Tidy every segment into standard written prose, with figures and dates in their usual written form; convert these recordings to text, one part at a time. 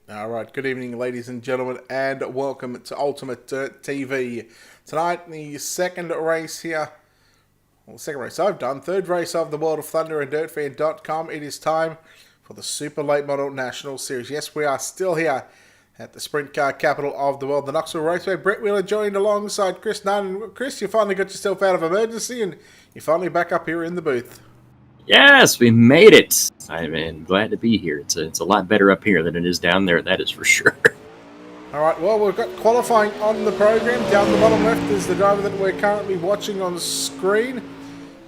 All right, good evening, ladies and gentlemen, and welcome to Ultimate Dirt TV. Tonight, the second race here, well, the second race I've done, third race of the World of Thunder and DirtFan.com. It is time for the Super Late Model National Series. Yes, we are still here at the sprint car capital of the world, the Knoxville Raceway. Brett Wheeler joined alongside Chris Nunn. Chris, you finally got yourself out of emergency, and you're finally back up here in the booth. Yes, we made it. I'm glad to be here. It's a lot better up here than it is down there, that is for sure. All right, well, we've got qualifying on the program. Down the bottom left is the driver that we're currently watching on screen.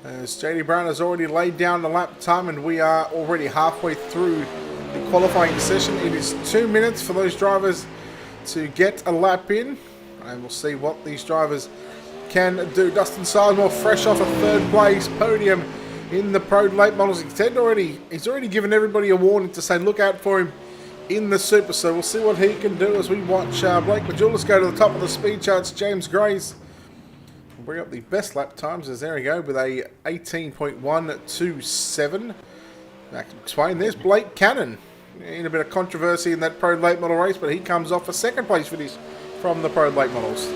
As JD Brown has already laid down the lap time, and we are already halfway through the qualifying session. It is 2 minutes for those drivers to get a lap in, and we'll see what these drivers can do. Dustin Sizemore, fresh off a third place podium in the Pro Late Models. He's already given everybody a warning to say look out for him in the Super. So we'll see what he can do as we watch Blake Majulis go to the top of the speed charts. James Grace will bring up the best lap times as there we go with a 18.127. Back to explain, there's Blake Cannon in a bit of controversy in that Pro Late Model race, but he comes off a second place finish from the Pro Late Models.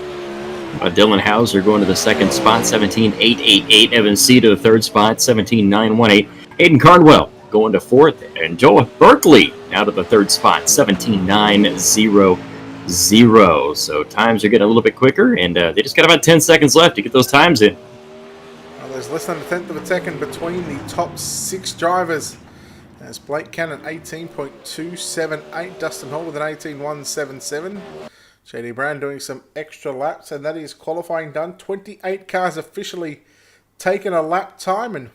Dylan Hauser going to the second spot, 17.888. Evan C. to the third spot, 17.918. Hayden Cardwell going to fourth. And Joe Berkeley now to the third spot, 17.900. So times are getting a little bit quicker, and they just got about 10 seconds left to get those times in. Well, there's less than a tenth of a second between the top six drivers. As Blake Cannon, 18.278. Dustin Hall with an 18.177. JD Brown doing some extra laps, and that is qualifying done. 28 cars officially taken a lap time, and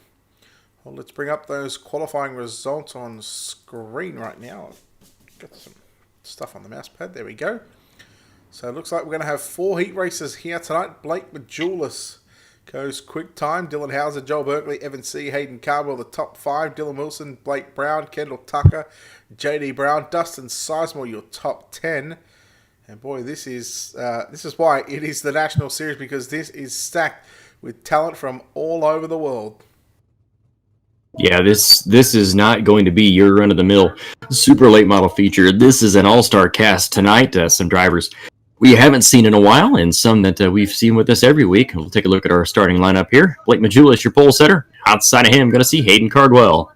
well, let's bring up those qualifying results on screen right now. Got some stuff on the mouse pad. There we go. So it looks like we're going to have 4 heat races here tonight. Blake Majulis goes quick time. Dylan Hauser, Joel Berkeley, Evan C., Hayden Cardwell, the top 5. Dylan Wilson, Blake Brown, Kendall Tucker, JD Brown, Dustin Sizemore, your top 10. And boy, this is why it is the National Series, because this is stacked with talent from all over the world. Yeah, this is not going to be your run-of-the-mill super late model feature. This is an all-star cast tonight. Some drivers we haven't seen in a while, and some that we've seen with us every week. We'll take a look at our starting lineup here. Blake Majulis, your pole setter. Outside of him, going to see Hayden Cardwell.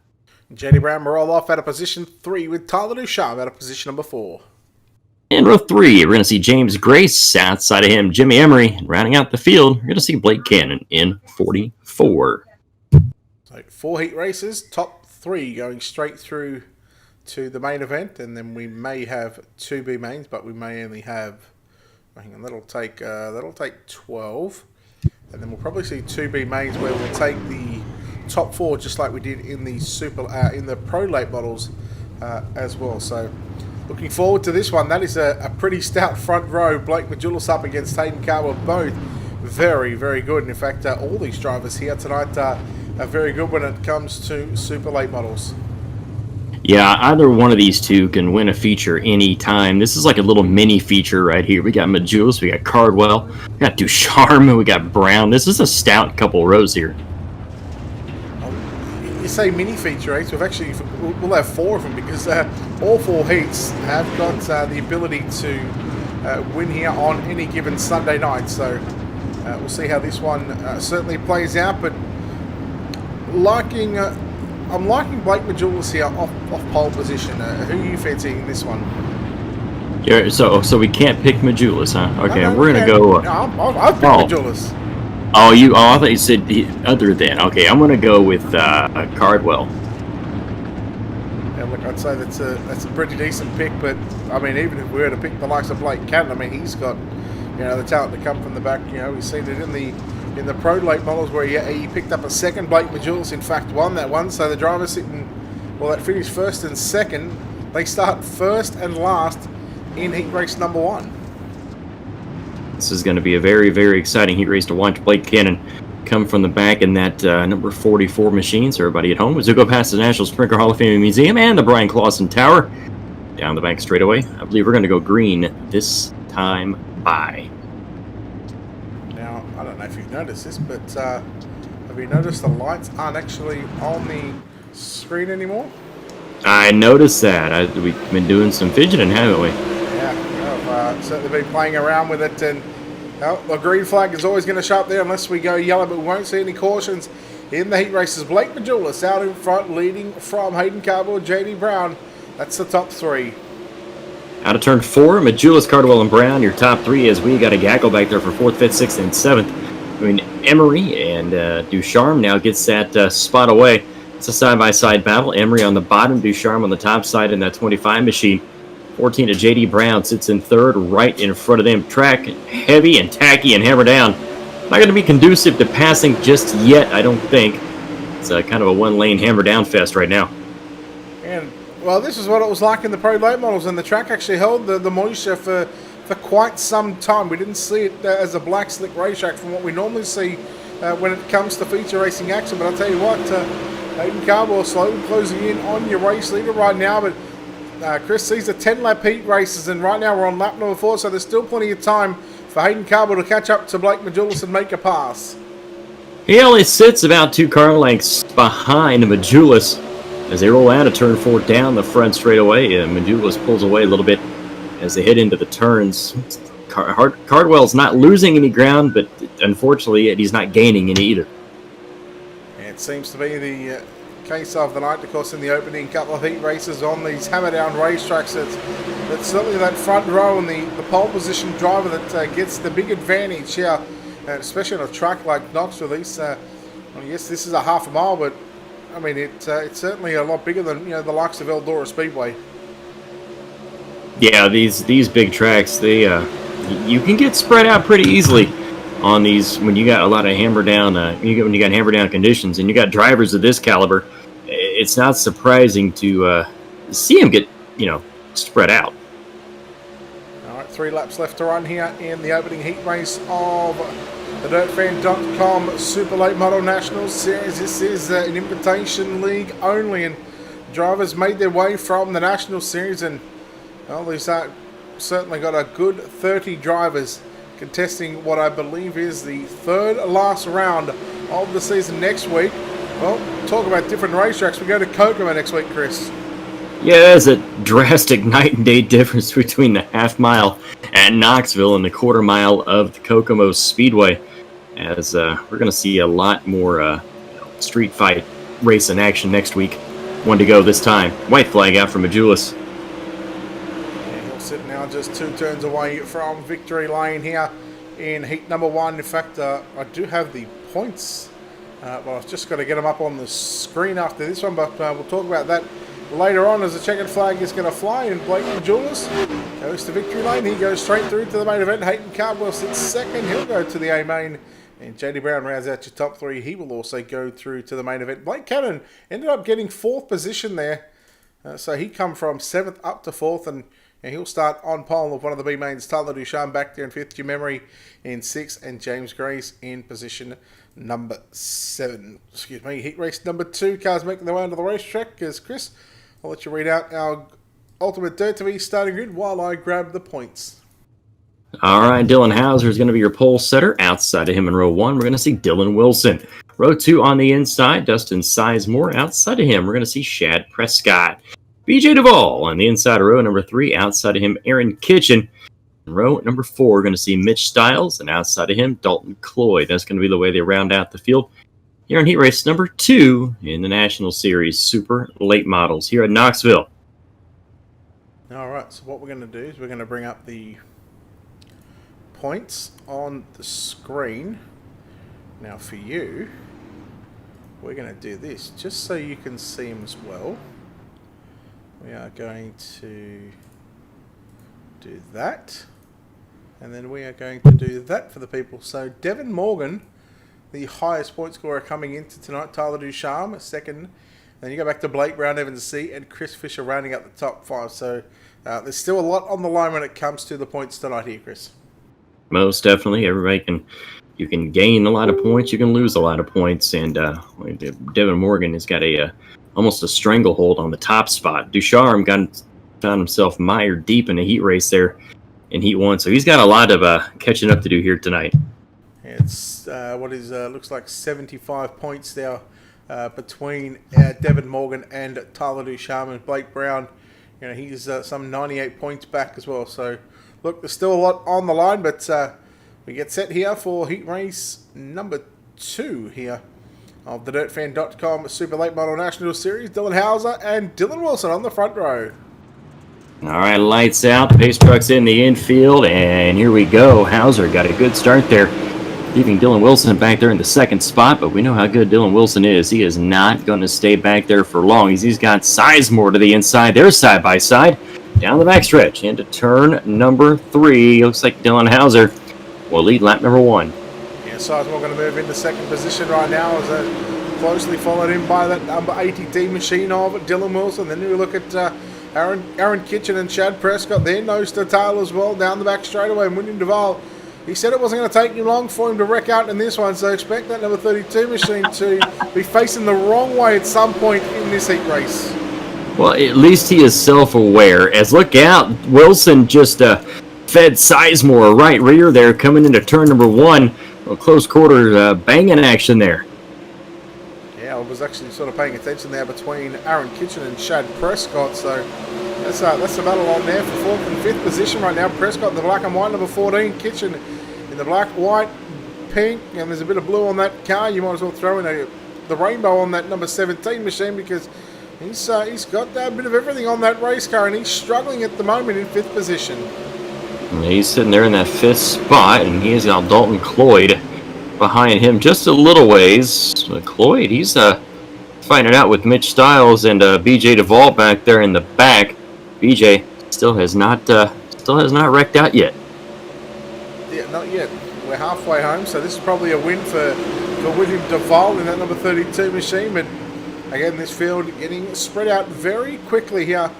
JD Brown will roll off out of position 3 with Tyler Ducharme out of position number 4. In row 3, we're going to see James Grace. Outside of him, Jimmy Emery. And rounding out the field, we're going to see Blake Cannon in 44. So 4 heat races, top 3 going straight through to the main event, and then we may have 2B mains, but we may only have, hang on, that'll take 12, and then we'll probably see 2B mains where we'll take the top 4 just like we did in the in the Pro Late Models as well. So looking forward to this one. That is a pretty stout front row. Blake Majulis up against Hayden Cardwell, both very, very good. And in fact, all these drivers here tonight are very good when it comes to super late models. Yeah, either one of these two can win a feature anytime. This is like a little mini feature right here. We got Majulis, we got Cardwell, we got Ducharme, we got Brown. This is a stout couple rows here. You say mini feature race, we'll have 4 of them, because all 4 heats have got the ability to win here on any given Sunday night. So we'll see how this one certainly plays out. But I'm liking Blake Majulis here off pole position. Who are you fancying in this one? Yeah, so we can't pick Majulis, huh? Okay, no, we're gonna go. I'll pick Majulis. I thought you said other than. Okay, I'm going to go with Cardwell. Yeah, look, I'd say that's a pretty decent pick, but I mean, even if we were to pick the likes of Blake Cannon, I mean, he's got, the talent to come from the back. We've seen it in the Pro Late Models where he picked up a second. Blake Majulis, in fact, won that one. So the drivers that finished first and second, they start first and last in heat race number 1. This is going to be a very, very exciting heat race to watch Blake Cannon come from the back in that number 44 machine. So everybody at home, as we go past the National Sprinter Hall of Fame Museum and the Brian Clausen Tower, down the bank straightaway. I believe we're going to go green this time by. Now, I don't know if you've noticed this, but have you noticed the lights aren't actually on the screen anymore? I noticed that. We've been doing some fidgeting, haven't we? Yeah, I've certainly been playing around with it, and the green flag is always going to show up there unless we go yellow, but we won't see any cautions in the heat races. Blake Majulis out in front, leading from Hayden Cardwell, JD Brown. That's the top three. Out of turn 4, Majulis, Cardwell, and Brown, your top 3, as we got a gaggle back there for 4th, 5th, 6th, and 7th. I mean, Emery and Ducharme now gets that spot away. It's a side-by-side battle. Emery on the bottom, Ducharme on the top side in that 25 machine. 14 to J.D. Brown sits in 3rd, right in front of them. Track heavy and tacky and hammer down. Not going to be conducive to passing just yet, I don't think. It's kind of a one-lane hammer down fest right now. And well, this is what it was like in the Pro Late models, and the track actually held the moisture for quite some time. We didn't see it as a black slick racetrack from what we normally see when it comes to feature racing action. But I'll tell you what, Hayden Cardwell slowly closing in on your race leader right now. But Chris, these are 10-lap heat races, and right now we're on lap number 4, so there's still plenty of time for Hayden Cardwell to catch up to Blake Majulis and make a pass. He only sits about 2 car lengths behind Majulis as they roll out of turn 4 down the front straightaway. Majulis pulls away a little bit as they head into the turns. Cardwell's not losing any ground, but unfortunately he's not gaining any either. It seems to be the case of the night, of course, in the opening couple of heat races on these hammer-down racetracks. It's certainly that front row and the pole position driver that gets the big advantage here, especially on a track like Knoxville. Yes, this is a half a mile, but I mean, it's certainly a lot bigger than the likes of Eldora Speedway. Yeah, these big tracks, they you can get spread out pretty easily on these when you got a lot of hammer down. When you got hammer down conditions, and you got drivers of this caliber, it's not surprising to see them get spread out. All right, 3 laps left to run here in the opening heat race of the DirtFan.com Super Late Model Nationals Series. This is an invitation league only, and drivers made their way from the National Series, and well, they've certainly got a good 30 drivers contesting what I believe is the 3rd last round of the season next week. Well, talk about different racetracks. We go to Kokomo next week, Chris. Yeah, there's a drastic night and day difference between the half mile at Knoxville and the quarter mile of the Kokomo Speedway, as we're going to see a lot more street fight race in action next week. One to go this time. White flag out for Majulis. Yeah, he'll sit now just 2 turns away from victory lane here in heat number 1. In fact, I do have the points. Well, I've just got to get them up on the screen after this one, but we'll talk about that later on as the checkered flag is going to fly, and Blake Majulis goes to victory lane. He goes straight through to the main event. Hayden Cardwell sits 2nd. He'll go to the A main. And JD Brown rounds out your top 3. He will also go through to the main event. Blake Cannon ended up getting 4th position there. So he come from 7th up to 4th, and he'll start on pole of one of the B mains. Tyler Ducharme back there in 5th. Jim Emery in 6th, and James Grace in position number 7. Excuse me. Heat race number 2. Cars making their way onto the racetrack. As Chris, I'll let you read out our Ultimate Dirt TV starting grid while I grab the points. All right, Dylan Hauser is going to be your pole setter. Outside of him in row 1, we're going to see Dylan Wilson. Row 2 on the inside, Dustin Sizemore. Outside of him, we're going to see Shad Prescott. BJ Duvall on the inside of row number 3. Outside of him, Aaron Kitchen. In row number 4, we're going to see Mitch Stiles. And outside of him, Dalton Cloyd. That's going to be the way they round out the field here in heat race number 2 in the National Series Super Late Models here at Knoxville. All right, so what we're going to do is we're going to bring up the points on the screen. Now for you, we're going to do this just so you can see them as well. We are going to do that, and then we are going to do that for the people. So Devin Morgan, the highest point scorer coming into tonight. Tyler Ducharme 2nd. Then you go back to Blake Brown, Evans C, and Chris Fisher rounding up the top 5. So there's still a lot on the line when it comes to the points tonight here, Chris. Most definitely. You can gain a lot of points, you can lose a lot of points, and Devin Morgan has got almost a stranglehold on the top spot. Ducharme found himself mired deep in a heat race there in heat 1, so he's got a lot of catching up to do here tonight. It's looks like 75 points now between Devin Morgan and Tyler Ducharme. Blake Brown, he's some 98 points back as well. So, look, there's still a lot on the line, but we get set here for heat race number 2 here of the DirtFan.com Super Late Model National Series. Dylan Hauser and Dylan Wilson on the front row. All right, lights out. Pace truck's in the infield, and here we go. Hauser got a good start there, leaving Dylan Wilson back there in the second spot, but we know how good Dylan Wilson is. He is not going to stay back there for long. He's got Sizemore to the inside. They're side by side down the backstretch into turn number 3. Looks like Dylan Hauser will lead lap number 1. Sizemore going to move into second position right now, as closely followed in by that number 80D machine of Dylan Wilson. Then we look at Aaron Kitchen and Chad Prescott. They're nose to tail as well down the back straightaway. And William Duval, he said it wasn't going to take him long for him to wreck out in this one, so expect that number 32 machine to be facing the wrong way at some point in this heat race. Well, at least he is self-aware. As look out, Wilson just fed Sizemore right rear there, coming into turn number 1. A close quarter banging action there. Yeah, I was actually sort of paying attention there between Aaron Kitchen and Chad Prescott. So that's a battle on there for 4th and 5th position right now. Prescott in the black and white, number 14. Kitchen in the black, white, pink, and there's a bit of blue on that car. You might as well throw in the rainbow on that number 17 machine, because he's got a bit of everything on that race car, and he's struggling at the moment in 5th position. He's sitting there in that 5th spot, and he's got Dalton Cloyd behind him just a little ways. Cloyd, he's fighting it out with Mitch Stiles and BJ Duvall back there in the back. BJ still has not wrecked out yet. Yeah, not yet. We're halfway home, so this is probably a win for William Duvall in that number 32 machine. But again, this field getting spread out very quickly here,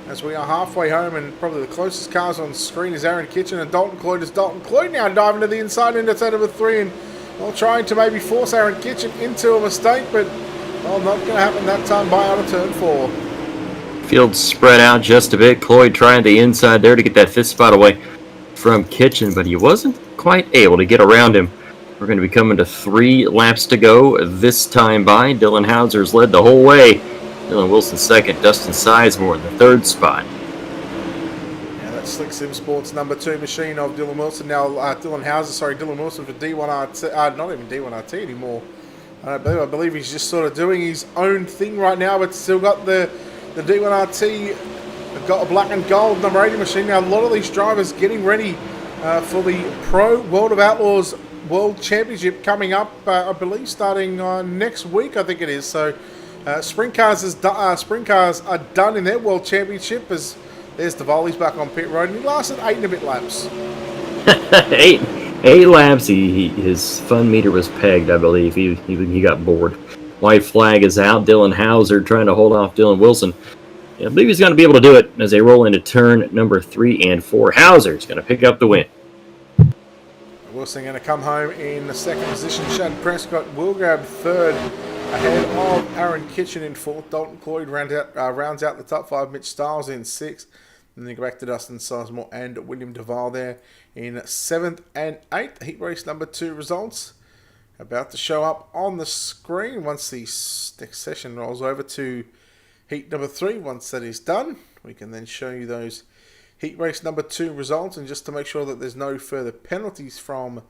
as we are halfway home, and probably the closest cars on screen is Aaron Kitchen and Dalton Cloyd. Is Dalton Cloyd now diving to the inside into turn number 3, and trying to maybe force Aaron Kitchen into a mistake, but not going to happen that time by out of turn 4. Field spread out just a bit. Cloyd trying the inside there to get that 5th spot away from Kitchen, but he wasn't quite able to get around him. We're going to be coming to 3 laps to go this time by. Dylan Hauser's led the whole way. Dylan Wilson 2nd, Dustin Sizemore in the 3rd spot. Yeah, that's Slick Sim Sports number 2 machine of Dylan Wilson. Now Dylan Wilson for D1RT, not even D1RT anymore. I believe he's just sort of doing his own thing right now, but still got the D1RT, got a black and gold number 80 machine. Now a lot of these drivers getting ready for the Pro World of Outlaws World Championship coming up, I believe starting next week, I think it is. So sprint cars are done in their World Championship, as there's Diwali's back on pit road, and he lasted 8 and a bit laps. eight laps. His fun meter was pegged, I believe. He got bored. White flag is out. Dylan Hauser trying to hold off Dylan Wilson. I believe he's going to be able to do it as they roll into turn number 3 and 4. Hauser's going to pick up the win. Wilson going to come home in the 2nd position. Chad Prescott will grab 3rd, ahead of Aaron Kitchen in 4th. Dalton Cloyd rounds out the top 5. Mitch Stiles in 6th. And then go back to Dustin Sizemore and William Duvall there in 7th and 8th. Heat race number 2 results about to show up on the screen once the next session rolls over to heat number 3. Once that is done, we can then show you those heat race number 2 results. And just to make sure that there's no further penalties from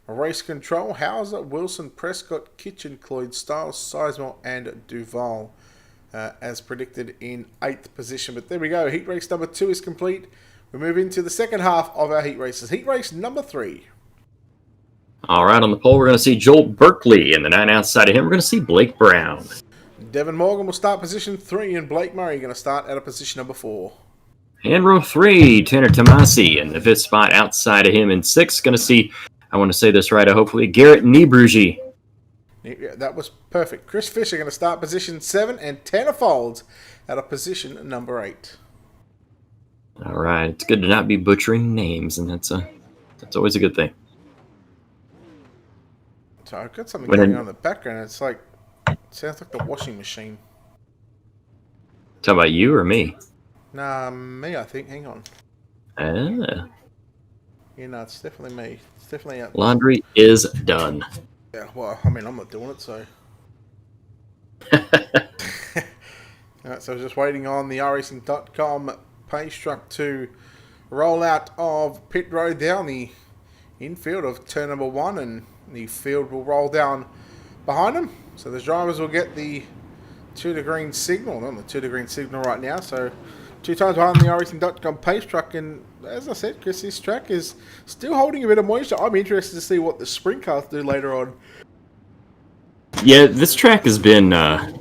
race control, Hauser, Wilson, Prescott, Kitchen, Cloyd, Stiles, Sizemore and Duvall as predicted in 8th position. But there we go. Heat race number 2 is complete. We move into the second half of our heat races. Heat race number 3. All right, on the pole, we're going to see Joel Berkeley. And the 9 outside of him, we're going to see Blake Brown. Devin Morgan will start position 3, and Blake Murray going to start at a position number 4. And row 3, Tanner Tomasi in the 5th spot outside of him. In 6th, going to see, I want to say this right, hopefully, Garrett Niebrugge. Yeah, that was perfect. Chris Fisher going to start position 7, and Tanner Folds at a position number 8. All right, it's good to not be butchering names, and that's always a good thing. So I've got something going on in the background. It sounds like the washing machine. Talking about you or me? Nah, me, I think. Hang on. Ah. Yeah, no, it's definitely me. It's definitely... Laundry is done. Yeah, well, I mean, I'm not doing it, so... Alright, so just waiting on the iRacing.com pace truck to roll out of pit road down the infield of turn number 1, and the field will roll down behind them. So the drivers will get the 2 to green signal. Not the 2 to green signal right now, so 2 times behind the iRacing.com pace truck. And as I said, Chris, this track is still holding a bit of moisture. I'm interested to see what the sprint cars do later on. Yeah, this track has been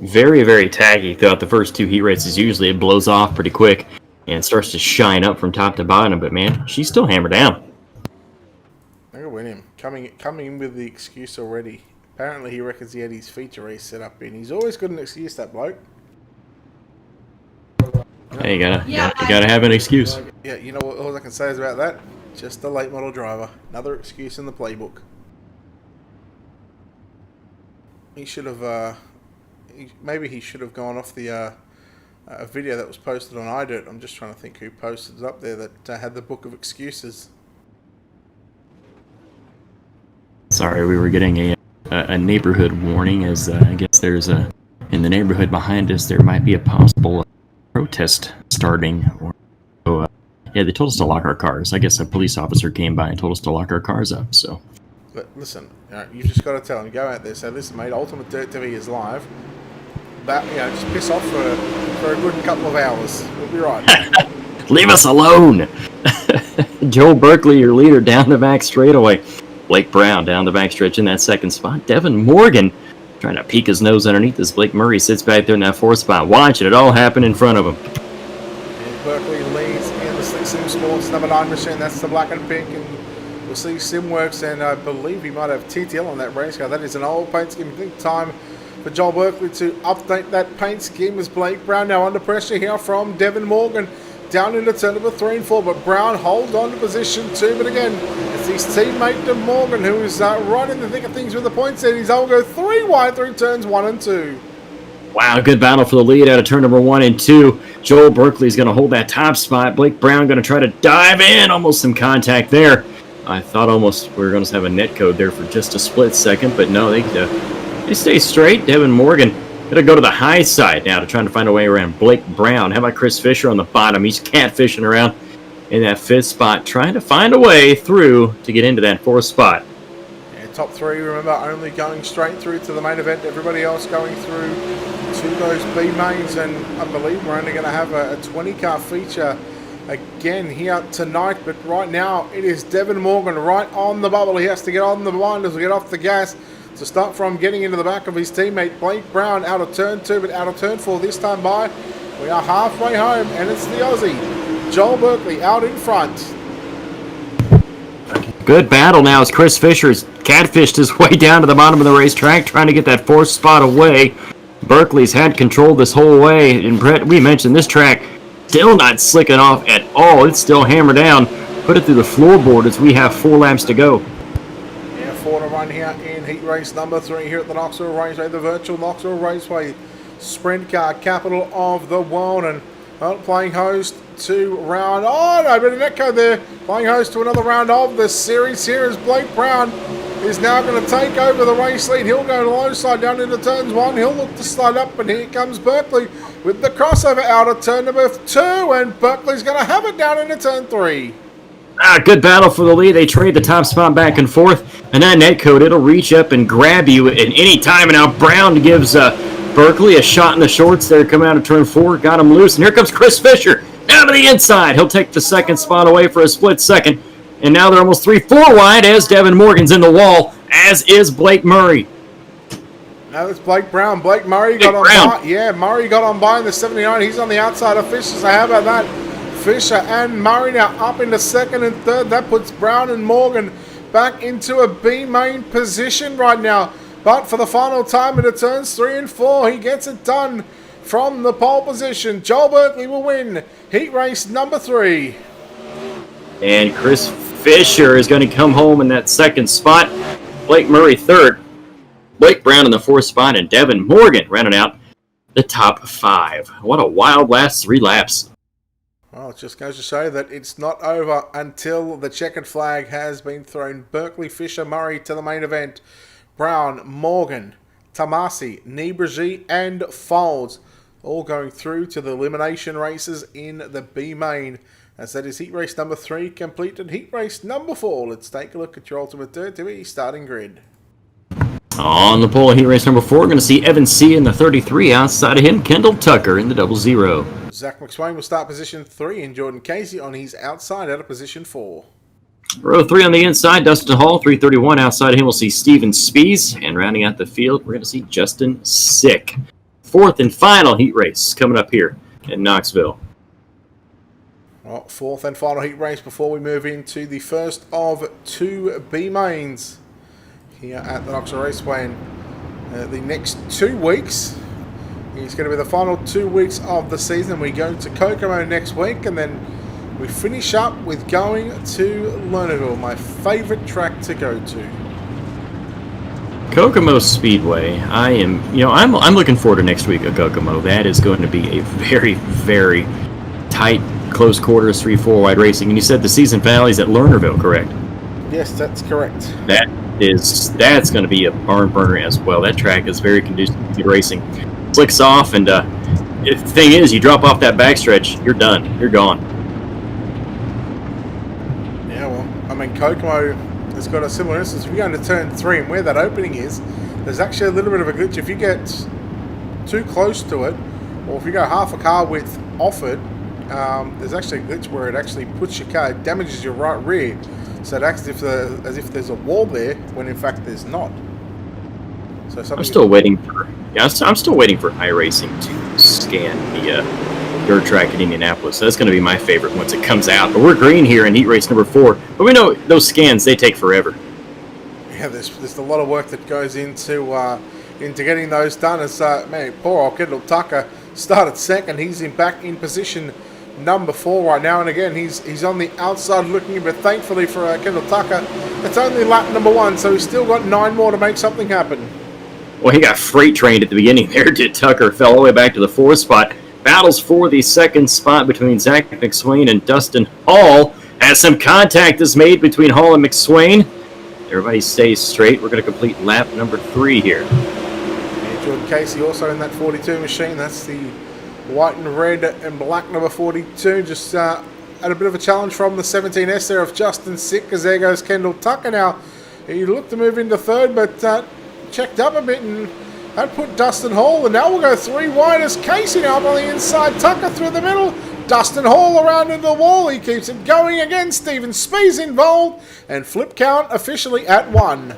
very, very taggy throughout the first 2 heat races. Usually it blows off pretty quick and starts to shine up from top to bottom. But man, she's still hammered down. I'm gonna win him. Coming in with the excuse already. Apparently he reckons he had his feature race set up in. He's always got an excuse, that bloke. Hey, you gotta have an excuse. Yeah, you know what all I can say is about that? Just a late model driver. Another excuse in the playbook. He should have, maybe he should have gone off the a video that was posted on iDirt. I'm just trying to think who posted it up there that had the book of excuses. Sorry, we were getting a neighborhood warning, as I guess there's in the neighborhood behind us there might be a possible protest starting. So, yeah, they told us to lock our cars. I guess a police officer came by and told us to lock our cars up. So. But listen, you've just got to tell him, go out there, say, listen, mate, Ultimate Dirt TV is live. That, just piss off for a good couple of hours. We'll be right. Leave us alone. Joel Berkeley, your leader, down the back straightaway. Blake Brown down the backstretch in that second spot. Devin Morgan trying to peek his nose underneath as Blake Murray sits back there in that 4th spot, watching it all happen in front of him. And Berkeley leads in the Slick Sim Sports number 9 machine. That's the black and pink. And we'll see Simworks, and I believe he might have TTL on that race car. That is an old paint scheme. I think time for Joel Berkeley to update that paint scheme as Blake Brown now under pressure here from Devin Morgan. Down into turn number 3 and 4, but Brown holds on to position 2. But again, it's his teammate De Morgan who is right in the thick of things with the points. And he's all go 3 wide through turns 1 and 2. Wow, good battle for the lead out of turn number 1 and 2. Joel Berkeley's going to hold that top spot. Blake Brown going to try to dive in. Almost some contact there. I thought almost we were going to have a net code there for just a split second, but no, they stay straight. Devin Morgan going to go to the high side now to try to find a way around Blake Brown. How about Chris Fisher on the bottom? He's catfishing around in that 5th spot, trying to find a way through to get into that 4th spot. Yeah, top 3, remember, only going straight through to the main event. Everybody else going through to those B mains, and I believe we're only going to have a 20-car feature again here tonight. But right now, it is Devin Morgan right on the bubble. He has to get on the blinders to get off the gas to start from getting into the back of his teammate Blake Brown out of turn 2, but out of turn 4 this time by. We are halfway home, and it's the Aussie Joel Berkeley out in front. Good battle now as Chris Fisher's catfished his way down to the bottom of the racetrack, trying to get that 4th spot away. Berkeley's had control this whole way, and Brett, we mentioned this track still not slicking off at all. It's still hammered down. Put it through the floorboard as we have 4 laps to go. 4 to run here in heat race number 3 here at the Knoxville Raceway, the virtual Knoxville Raceway sprint car capital of the world. And playing host to round, oh no, bit of netcode there, playing host to another round of the series here as Blake Brown is now going to take over the race lead. He'll go to low side down into turns 1, he'll look to slide up, and here comes Berkeley with the crossover out of turn number 2, and Berkeley's going to have it down into turn 3. Good battle for the lead. They trade the top spot back and forth. And that netcode, it'll reach up and grab you at any time. And now Brown gives Berkeley a shot in the shorts there coming out of turn 4. Got him loose. And here comes Chris Fisher down to the inside. He'll take the 2nd spot away for a split second. And now they're almost 3-4 wide as Devin Morgan's in the wall, as is Blake Murray. Now it's Blake Brown. Blake Murray got on by. Yeah, Murray got on by in the 79. He's on the outside of Fisher. So how about that? Fisher and Murray now up into 2nd and 3rd. That puts Brown and Morgan back into a B main position right now. But for the final time into turns 3 and 4, he gets it done from the pole position. Joel Berkeley will win heat race number 3. And Chris Fisher is going to come home in that 2nd spot. Blake Murray 3rd. Blake Brown in the 4th spot, and Devin Morgan rounding out the top 5. What a wild last 3 laps. Well, it just goes to show that it's not over until the checkered flag has been thrown. Berkeley, Fisher, Murray to the main event. Brown, Morgan, Tamasi, Nibraji, and Folds. All going through to the elimination races in the B main. As that is heat race number 3 completed. Heat race number 4. Let's take a look at your ultimate dirt to starting grid. On the pole, heat race number 4, we're going to see Evan C. in the 33. Outside of him, Kendall Tucker in the 00. Zach McSwain will start position 3 and Jordan Casey on his outside out of position 4. Row 3 on the inside, Dustin Hall, 331. Outside of him, we'll see Steven Spees. And rounding out the field, we're going to see Justin Sick. 4th and final heat race coming up here in Knoxville. Well, 4th and final heat race before we move into the first of 2 B mains here at the Knoxville Raceway. And the next 2 weeks is going to be the final 2 weeks of the season. We go to Kokomo next week, and then we finish up with going to Lernerville, my favourite track to go to. Kokomo Speedway. I'm looking forward to next week at Kokomo. That is going to be a very, very tight, close quarters, 3-4 wide racing. And you said the season finale is at Lernerville, correct? Yes, that's correct. That's going to be a barn burner as well. That track is very conducive to racing. Slicks off, and the thing is, you drop off that backstretch, you're done. You're gone. Yeah, well, I mean, Kokomo has got a similar instance. If you go into turn 3 and where that opening is, there's actually a little bit of a glitch. If you get too close to it, or if you go half a car width off it, there's actually a glitch where it actually puts your car, it damages your right rear. So it acts as if there's a wall there, when in fact there's not. So I'm still waiting for iRacing to scan the dirt track in Indianapolis. So that's going to be my favorite once it comes out. But we're green here in heat race number 4. But we know those scans, they take forever. Yeah, there's a lot of work that goes into getting those done. As poor old Kendall Tucker started second. He's back in position number 4 right now, and again he's on the outside looking in, but thankfully for Kendall Tucker, it's only lap number 1, so he's still got 9 more to make something happen. Well, he got freight trained at the beginning there. Did Tucker fell all the way back to the 4th spot. Battles for the 2nd spot between Zach McSwain and Dustin Hall, as some contact is made between Hall and McSwain. Everybody stays straight. We're going to complete lap number 3 here. And Jordan Casey also in that 42 machine. That's the white and red and black number 42. Just had a bit of a challenge from the 17S there of Justin Sick, as there goes Kendall Tucker. Now, he looked to move into 3rd, but checked up a bit, and that put Dustin Hall. And now we'll go 3 wide as Casey now on the inside. Tucker through the middle. Dustin Hall around into the wall. He keeps it going again. Steven Spees involved. And flip count officially at 1.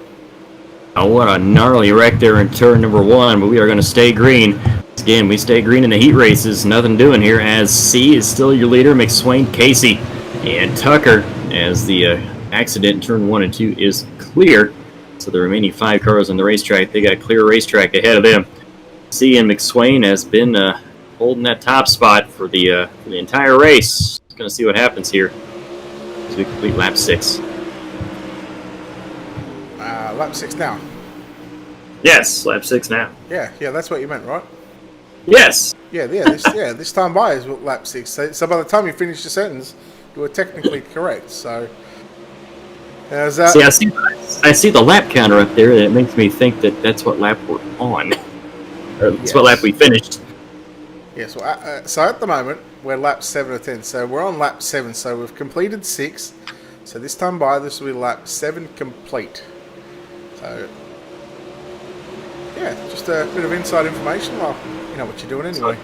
Oh, what a gnarly wreck there in turn number 1, but we are going to stay green. Again, we stay green in the heat races. Nothing doing here, as C is still your leader, McSwain, Casey, and Tucker, as the accident in turn 1 and 2 is clear. So the remaining 5 cars on the racetrack, they got a clear racetrack ahead of them. C and McSwain has been holding that top spot for the entire race. Just going to see what happens here as we complete lap 6. Lap 6 now. Yes, lap 6 now. Yeah, that's what you meant, right? Yes. This time by is lap 6. So by the time you finish the sentence, you were technically correct. So, see, I see the lap counter up there. That makes me think that that's what lap we're on, or that's what lap we finished. Yes. Well, so at the moment we're lap 7 of 10. So we're on lap 7. So we've completed 6. So this time by, this will be lap 7 complete. So yeah, just a bit of inside information. Well, you know what you're doing anyway.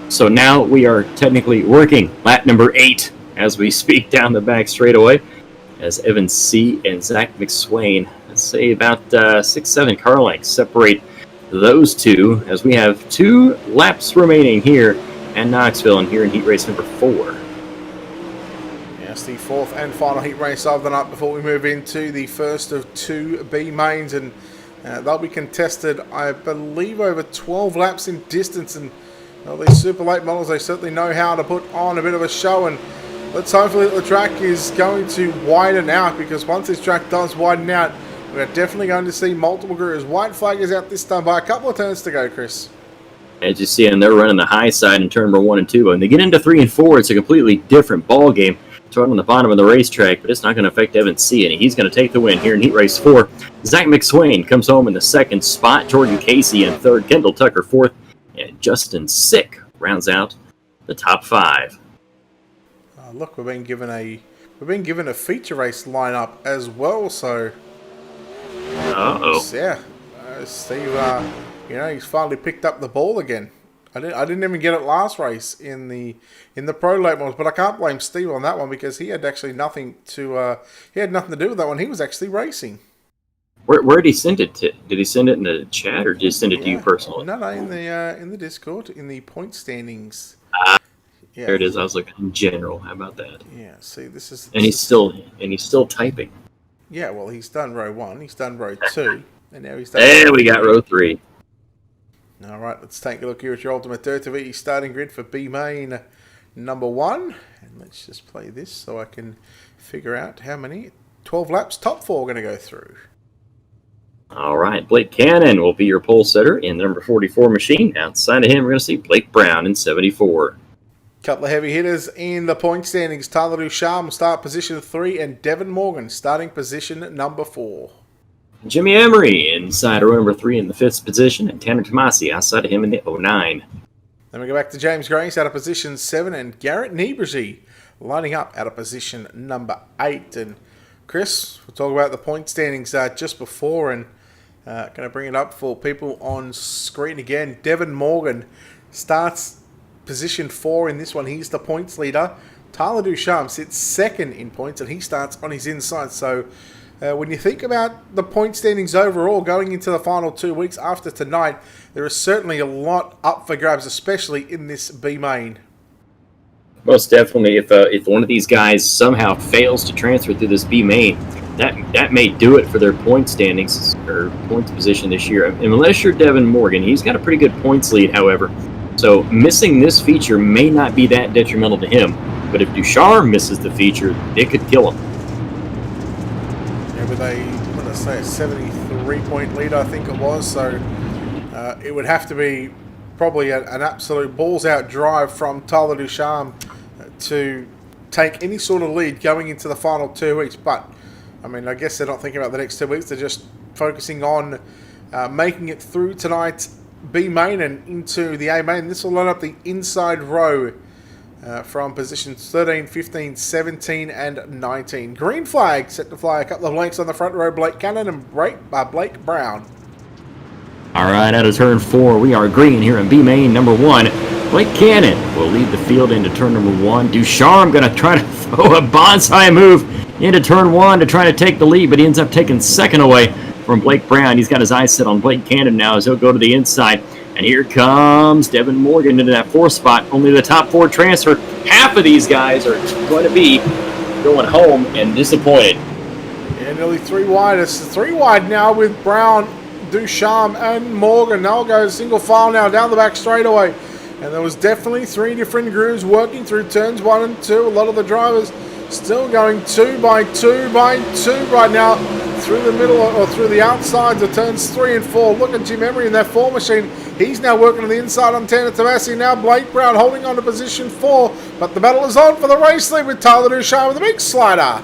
So now we are technically working lap number 8 as we speak down the back straightaway, as Evan C. and Zach McSwain, let's say about 6-7 car lengths separate those two, as we have 2 laps remaining here at Knoxville and here in heat race number 4. Yes, the 4th and final heat race of the night before we move into the first of 2 B mains, and they'll be contested, I believe, over 12 laps in distance. And these super late models, they certainly know how to put on a bit of a show, and let's hopefully the track is going to widen out, because once this track does widen out, we're definitely going to see multiple grooves. White flag is out this time by a couple of turns to go, Chris. As you see, and they're running the high side in turn number 1 and 2. When they get into 3 and 4, it's a completely different ball game. It's right on the bottom of the racetrack, but it's not going to affect Evan C. And he's going to take the win here in Heat Race 4. Zach McSwain comes home in the second spot. Jordan Casey in third. Kendall Tucker fourth. And Justin Sick rounds out the top 5. Look, we've been given a feature race lineup as well. So, yeah, Steve, he's finally picked up the ball again. I didn't even get it last race in the pro late models, but I can't blame Steve on that one because he had actually nothing to do with that one. He was actually racing. Where did he send it to? Did he send it in the chat or just send it to you personally? No, in the Discord, in the point standings. There it is. I was looking in general. How about that? Yeah. See, this is. And he's still typing. Yeah. Well, he's done row 1. He's done row 2, and now he's done. There we got row 3. All right. Let's take a look here at your Ultimate Dirt TV starting grid for B main number 1, and let's just play this so I can figure out how many 12 laps top 4 are going to go through. All right, Blake Cannon will be your pole setter in the number 44 machine. Outside of him, we're going to see Blake Brown in 74. Couple of heavy hitters in the point standings. Tyler Ducharme will start position 3, and Devin Morgan starting position number 4. Jimmy Emery inside row number 3 in the 5th position, and Tanner Tomasi outside of him in the 09. Then we go back to James Grace out of position 7, and Garrett Niebergy lining up out of position number 8. And Chris, we'll talk about the point standings just before, and going to bring it up for people on screen again. Devin Morgan starts position 4 in this one. He's the points leader. Tyler Ducharme sits second in points, and he starts on his inside. So when you think about the point standings overall going into the final 2 weeks after tonight, there is certainly a lot up for grabs, especially in this B main. Most definitely, if one of these guys somehow fails to transfer through this B main, that may do it for their point standings or points position this year. Unless you're Devin Morgan, he's got a pretty good points lead, however. So missing this feature may not be that detrimental to him. But if Ducharme misses the feature, it could kill him. Yeah, with a 73-point lead, I think it was. So it would have to be probably an absolute balls-out drive from Tyler Ducharme to take any sort of lead going into the final 2 weeks. But I mean, I guess they're not thinking about the next 2 weeks. They're just focusing on making it through tonight's B main and into the A main. This will line up the inside row from positions 13, 15, 17, and 19. Green flag set to fly a couple of lengths on the front row. Blake Cannon and Blake Brown. All right, out of turn 4, we are green here in B main number 1. Blake Cannon will lead the field into turn number 1. Ducharme going to try to throw a bonsai move into turn 1 to try to take the lead, but he ends up taking second away from Blake Brown. He's got his eyes set on Blake Cannon now as he'll go to the inside. And here comes Devin Morgan into that 4th spot. Only the top 4 transfer. Half of these guys are going to be going home and disappointed. Yeah, nearly 3 wide. It's 3 wide now with Brown, Ducharme, and Morgan. They'll go single file now down the back straightaway. And there was definitely 3 different grooves working through turns 1 and 2. A lot of the drivers still going 2 by 2 by 2 right now through the middle or through the outsides of turns 3 and 4. Look at Jim Emery in that 4 machine. He's now working on the inside on Tanner Tomasi. Now Blake Brown holding on to position 4. But the battle is on for the race lead with Tyler Ducharme with a big slider.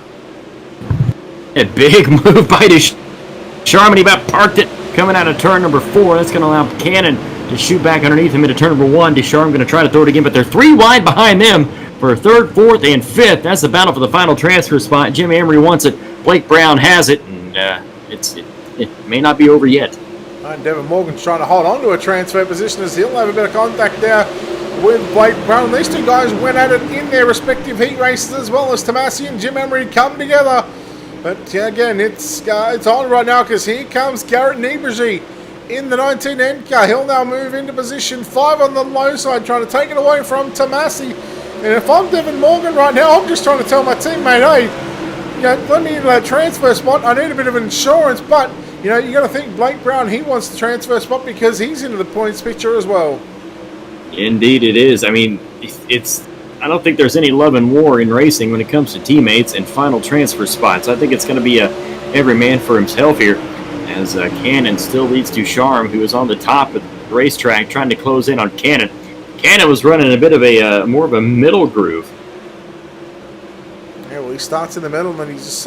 A big move by Ducharme, and he about parked it coming out of turn number 4. That's going to allow Cannon to shoot back underneath him into turn number 1. Ducharme going to try to throw it again, but they're 3 wide behind them for 3rd, 4th, and 5th. That's the battle for the final transfer spot. Jim Emery wants it. Blake Brown has it, and it may not be over yet. And Devin Morgan's trying to hold on to a transfer position as he'll have a bit of contact there with Blake Brown. These 2 guys went at it in their respective heat races as well as Tomasi and Jim Emery come together. But again, it's on right now because here comes Garrett Niebergy in the 19 end car. He'll now move into position 5 on the low side, trying to take it away from Tomasi. And if I'm Devin Morgan right now, I'm just trying to tell my teammate, hey, let me into that transfer spot. I need a bit of insurance, but you got to think Blake Brown, he wants the transfer spot because he's into the points picture as well. Indeed it is. I mean, I don't think there's any love and war in racing when it comes to teammates and final transfer spots. I think it's going to be every man for himself here as Cannon still leads Ducharme, who is on the top of the racetrack trying to close in on Cannon. Cannon was running a bit of more of a middle groove. he starts in the middle and then he just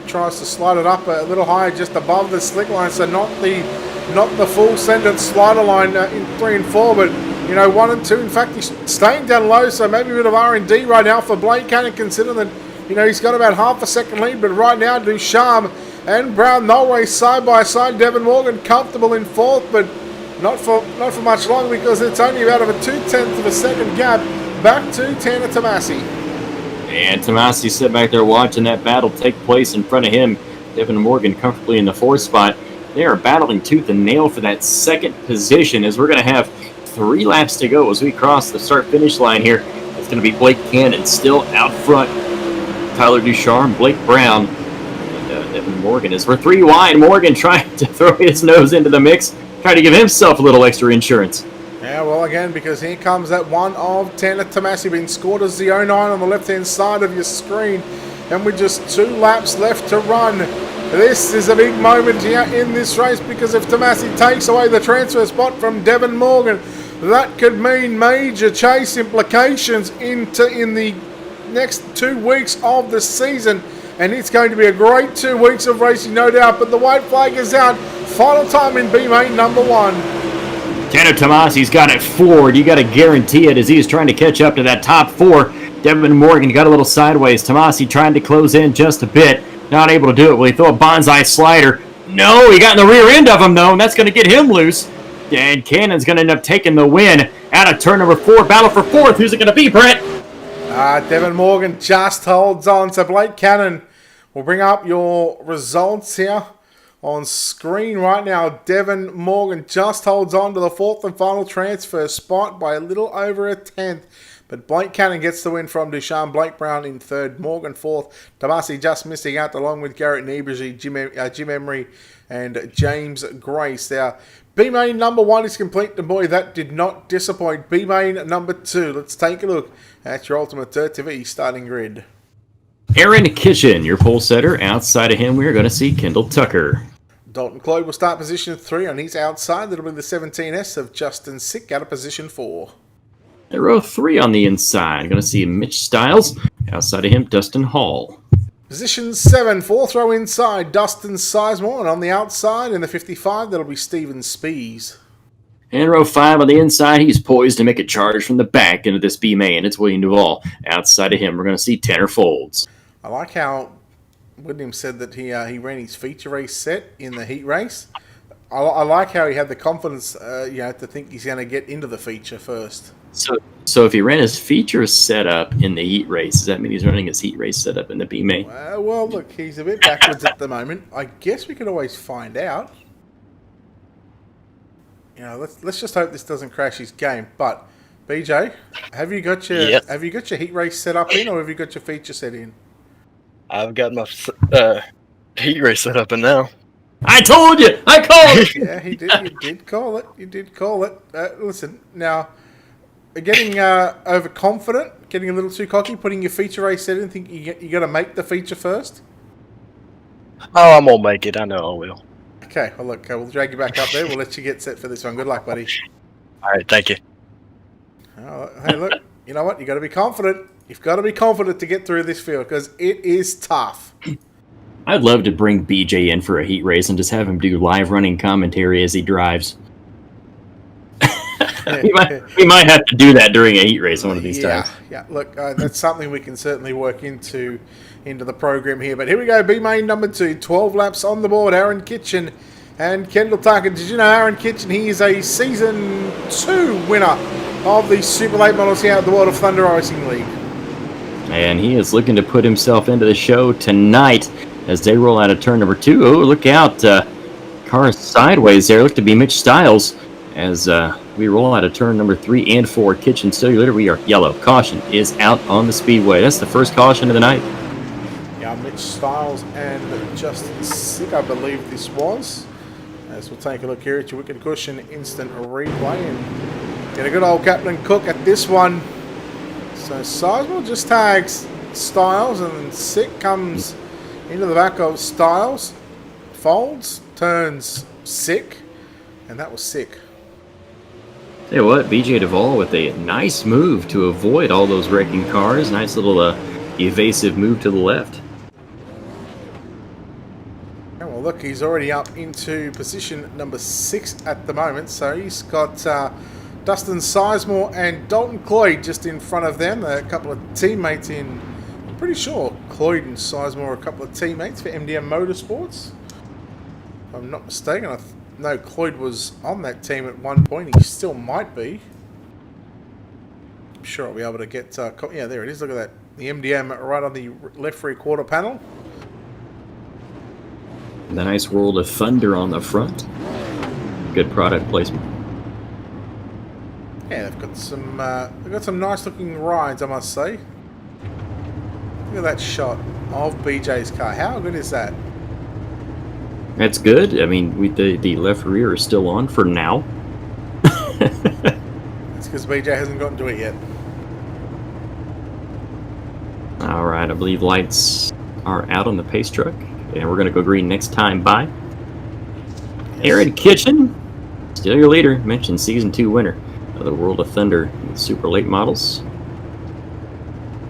tries to slide it up a little higher just above the slick line, so not the full sentence slider line in 3 and 4, but 1 and 2. In fact, he's staying down low, so maybe a bit of R&D right now for Blake Cannon, considering that he's got about half a second lead, but right now Ducharme and Brown Norway side by side. Devin Morgan comfortable in 4th, but not for much longer, because it's only about a 0.2 of a second gap back to Tanner Tomasi. And Tomasi sitting back there watching that battle take place in front of him. Devin Morgan comfortably in the 4th spot. They are battling tooth and nail for that 2nd position, as we're going to have 3 laps to go as we cross the start-finish line here. It's going to be Blake Cannon still out front. Tyler Ducharme, Blake Brown, and Devin Morgan is for 3 wide. Morgan trying to throw his nose into the mix, trying to give himself a little extra insurance. Yeah, well, again, because here comes that one of Tanner Tomasi being scored as the 09 on the left-hand side of your screen. And with just 2 laps left to run, this is a big moment here in this race, because if Tomasi takes away the transfer spot from Devin Morgan, that could mean major chase implications in the next 2 weeks of the season. And it's going to be a great 2 weeks of racing, no doubt. But the white flag is out. Final time in B-Main number 1. Tanner Tomasi's got it forward. You got to guarantee it as he's trying to catch up to that top 4. Devin Morgan got a little sideways. Tomasi trying to close in just a bit. Not able to do it. Will he throw a bonsai slider? No, he got in the rear end of him, though, and that's going to get him loose. And Cannon's going to end up taking the win out of turn number 4. Battle for 4th. Who's it going to be, Brett? Devin Morgan just holds on. So Blake Cannon will bring up your results here on screen right now. Devin Morgan just holds on to the 4th and final transfer spot by a little over a 1/10. But Blake Cannon gets the win from Ducharme. Blake Brown in 3rd, Morgan 4th. Tomasi just missing out along with Garrett Niebuhr, Jim Emery, and James Grace. Now, B-Main number 1 is complete, and boy, that did not disappoint. B-Main number 2, let's take a look at your Ultimate Dirt TV starting grid. Aaron Kitchen, your pole setter. Outside of him, we're going to see Kendall Tucker. Dalton Cloyd will start position 3 on his outside. That'll be the 17S of Justin Sick out of position 4. At row 3 on the inside, going to see Mitch Stiles. Outside of him, Dustin Hall. Position 7, 4th row inside, Dustin Sizemore. And on the outside, in the 55, that'll be Steven Spees. And row 5 on the inside, he's poised to make a charge from the back into this B-Main. It's William Duvall. Outside of him, we're going to see Tanner Folds. I like how William said that he ran his feature race set in the heat race. I like how he had the confidence, to think he's going to get into the feature first. So if he ran his feature setup in the heat race, does that mean he's running his heat race setup in the B-Main? Well, look, he's a bit backwards at the moment. I guess we could always find out. Let's just hope this doesn't crash his game. But BJ, have you got your heat race set up in, or have you got your feature set in? I've got my heat race set up in now. I told you! I called it! Yeah, he did. You did call it. You did call it. Listen, now, getting overconfident, getting a little too cocky, putting your feature race set in, think you got to make the feature first? Oh, I'm going to make it. I know I will. Okay, well, look, we'll drag you back up there. We'll let you get set for this one. Good luck, buddy. All right, thank you. Oh, hey, look, you know what? You got to be confident. You've got to be confident to get through this field, because it is tough. I'd love to bring BJ in for a heat race and just have him do live running commentary as he drives. we might have to do that during a heat race one of these times. Yeah, look, that's something we can certainly work into the program here. But here we go, B-Main number 2, 12 laps on the board. Aaron Kitchen and Kendall Tucker. Did you know Aaron Kitchen, he is a Season 2 winner of the Super Late Models here at the World of Thunder Racing League. And he is looking to put himself into the show tonight as they roll out of turn number 2. Oh, look out. Car sideways there. Look to be Mitch Stiles as we roll out of turn number 3 and 4. Kitchen Cellular, we are yellow. Caution is out on the speedway. That's the first caution of the night. Yeah, Mitch Stiles and Justin Sick, I believe this was. As we'll take a look here at your Wicked Cushion instant replay and get a good old Captain Cook at this one. So Sizemore just tags Stiles, and then Sick comes into the back of Stiles, folds, turns Sick, and that was Sick. Tell you what, BJ Duvall with a nice move to avoid all those wrecking cars. Nice little evasive move to the left. And well, look, he's already up into position number 6 at the moment. So he's got Dustin Sizemore and Dalton Cloyd just in front of them. A couple of teammates in, I'm pretty sure Cloyd and Sizemore are a couple of teammates for MDM Motorsports. If I'm not mistaken, I know Cloyd was on that team at one point. He still might be. I'm sure I'll be able to get... yeah, there it is. Look at that. The MDM right on the left rear quarter panel. The nice World of Thunder on the front. Good product placement. Yeah, they've got some nice looking rides, I must say. Look at that shot of BJ's car. How good is that? That's good. I mean, the left rear is still on for now. It's because BJ hasn't gotten to it yet. All right, I believe lights are out on the pace truck, and we're going to go green next time by. Yes. Aaron Kitchen, still your leader. Mentioned Season 2 winner of the World of Thunder Super Late Models.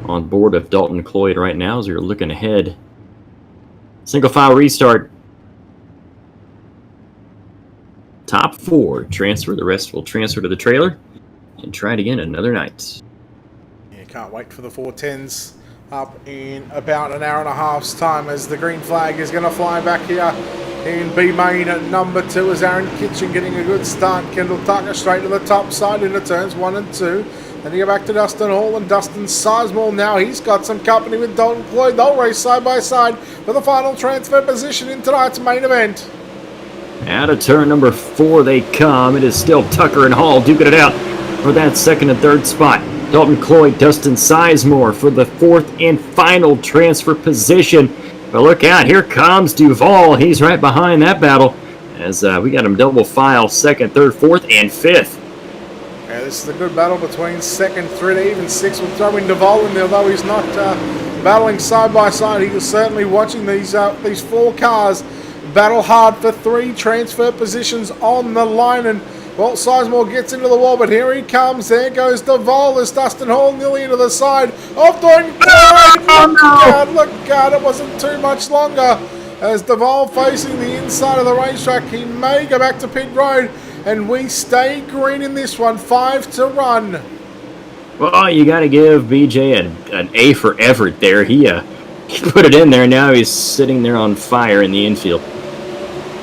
On board of Dalton Cloyd right now as you're looking ahead. Single file restart. Top 4 transfer. The rest will transfer to the trailer and try it again another night. Yeah, can't wait for the 410s up in about an hour and a half's time as the green flag is going to fly back here in B main at number 2 as Aaron Kitchen getting a good start. Kendall Tucker straight to the top side into turns 1 and 2. Then you go back to Dustin Hall and Dustin Sizemore. Now he's got some company with Dalton Cloyd. They'll race side by side for the final transfer position in tonight's main event. Out of turn number 4 they come. It is still Tucker and Hall duking it out for that second and third spot. Dalton Cloyd, Dustin Sizemore for the 4th and final transfer position. But look out, here comes Duval. He's right behind that battle as we got him double file, 2nd, 3rd, 4th, and 5th. Yeah, this is a good battle between 2nd, 3rd, and even 6th. We'll throw in Duval in there, although he's not battling side by side. He was certainly watching these 4 cars battle hard for 3 transfer positions on the line. And well, Sizemore gets into the wall, but here he comes. There goes Duval as Dustin Hall nearly into the side of Dalton Cloyd. Look out, it wasn't too much longer as Duval facing the inside of the racetrack. He may go back to pit road, and we stay green in this one. 5 to run. Well, you got to give BJ an A for effort there. He put it in there. Now he's sitting there on fire in the infield.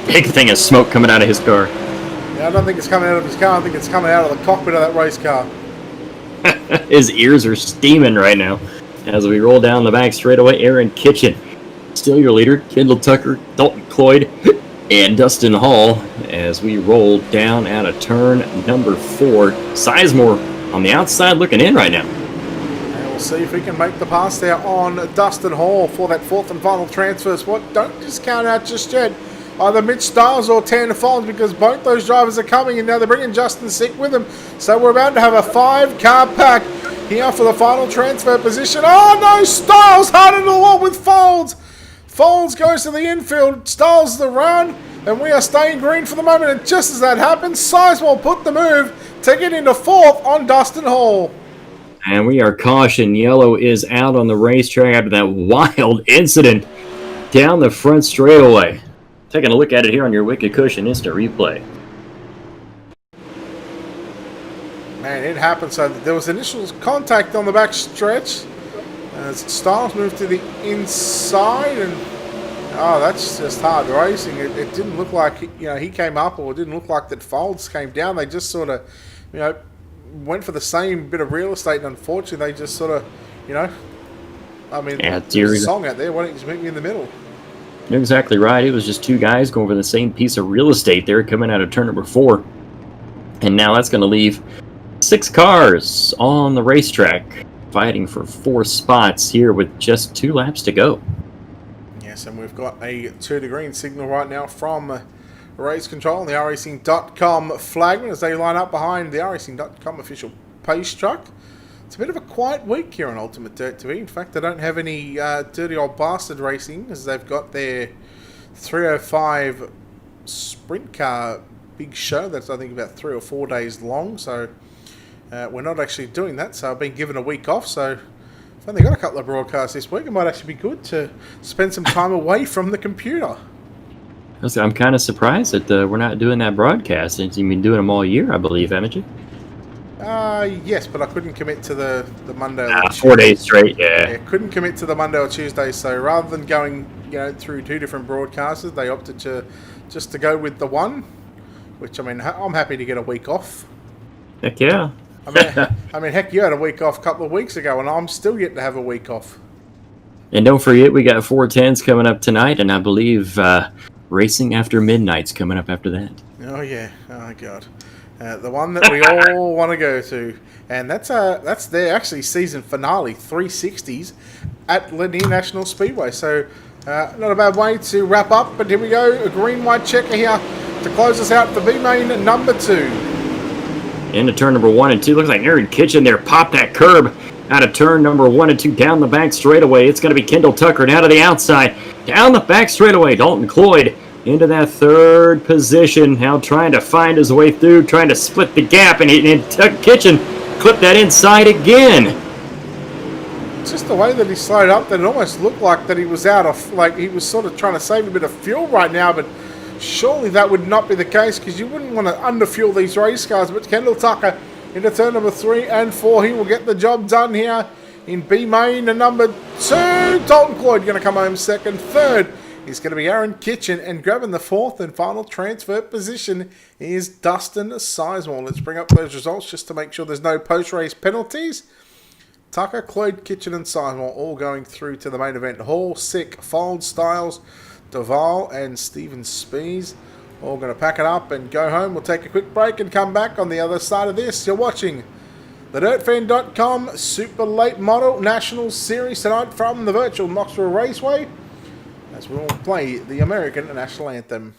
Big thing of smoke coming out of his car. I don't think it's coming out of his car. I think it's coming out of the cockpit of that race car. His ears are steaming right now. As we roll down the back straightaway, Aaron Kitchen, still your leader. Kendall Tucker, Dalton Cloyd, and Dustin Hall as we roll down out of turn number 4. Sizemore on the outside looking in right now. And we'll see if we can make the pass there on Dustin Hall for that 4th and final transfer spot. Don't discount out just yet either Mitch Stiles or Tanner Follins, because both those drivers are coming, and now they're bringing Justin Sick with them. So we're about to have a 5-car pack here for the final transfer position. Oh no, Stiles hard into the wall with Follins. Follins goes to the infield, Stiles the run, and we are staying green for the moment. And just as that happens, Sizemore put the move to get into 4th on Dustin Hall. And we are caution. Yellow is out on the racetrack after that wild incident down the front straightaway. Taking a look at it here on your Wicked Cushion Instant Replay. Man, it happened. So there was initial contact on the back stretch as Stiles moved to the inside, and oh, that's just hard racing. It didn't look like he came up, or it didn't look like that Folds came down. They just sort of went for the same bit of real estate, and unfortunately they just sort of I mean, there's a song out there. Why don't you just meet me in the middle? You're exactly right. It was just 2 guys going for the same piece of real estate there coming out of turn number 4. And now that's going to leave 6 cars on the racetrack fighting for 4 spots here with just 2 laps to go. Yes, and we've got a 2 to green signal right now from Race Control and the racing.com flagman as they line up behind the racing.com official pace truck. It's a bit of a quiet week here on Ultimate Dirt TV. In fact, they don't have any Dirty Old Bastard racing, as they've got their 305 sprint car big show. That's, I think, about 3 or 4 days long. So we're not actually doing that. So I've been given a week off. So I've only got a couple of broadcasts this week. It might actually be good to spend some time away from the computer. I'm kind of surprised that we're not doing that broadcast. You've been doing them all year, I believe, haven't you? Yes, but I couldn't commit to the Monday. Or 4 days straight, yeah. Couldn't commit to the Monday or Tuesday. So rather than going, through two different broadcasters, they opted to just to go with the one. Which I'm happy to get a week off. Heck yeah. Heck, you had a week off a couple of weeks ago, and I'm still yet to have a week off. And don't forget, we got 410s coming up tonight, and I believe Racing After Midnight's coming up after that. Oh yeah, oh god, the one that we all want to go to, and that's their actually season finale, 360s at Lanier National Speedway. So not a bad way to wrap up. But here we go, a green-white checker here to close us out for B main number 2. Into turn number 1 and 2. Looks like Aaron Kitchen there popped that curb out of turn number 1 and 2 down the back straightaway. It's going to be Kendall Tucker down to the outside. Down the back straightaway. Dalton Cloyd into that third position. Now trying to find his way through, trying to split the gap. And Kitchen clipped that inside again. It's just the way that he slowed up that it almost looked like that he was out of, like he was sort of trying to save a bit of fuel right now, but surely that would not be the case because you wouldn't want to underfuel these race cars. But Kendall Tucker into turn number 3 and 4. He will get the job done here in B main. And number 2, Dalton Cloyd going to come home second. Third is going to be Aaron Kitchen. And grabbing the 4th and final transfer position is Dustin Sizemore. Let's bring up those results just to make sure there's no post-race penalties. Tucker, Cloyd, Kitchen and Sizemore all going through to the main event. Hall, Sick, Fold, Styles, Duval and Steven Spees all going to pack it up and go home. We'll take a quick break and come back on the other side of this. You're watching the DirtFan.com Super Late Model National Series tonight from the virtual Knoxville Raceway as we will play the American National Anthem.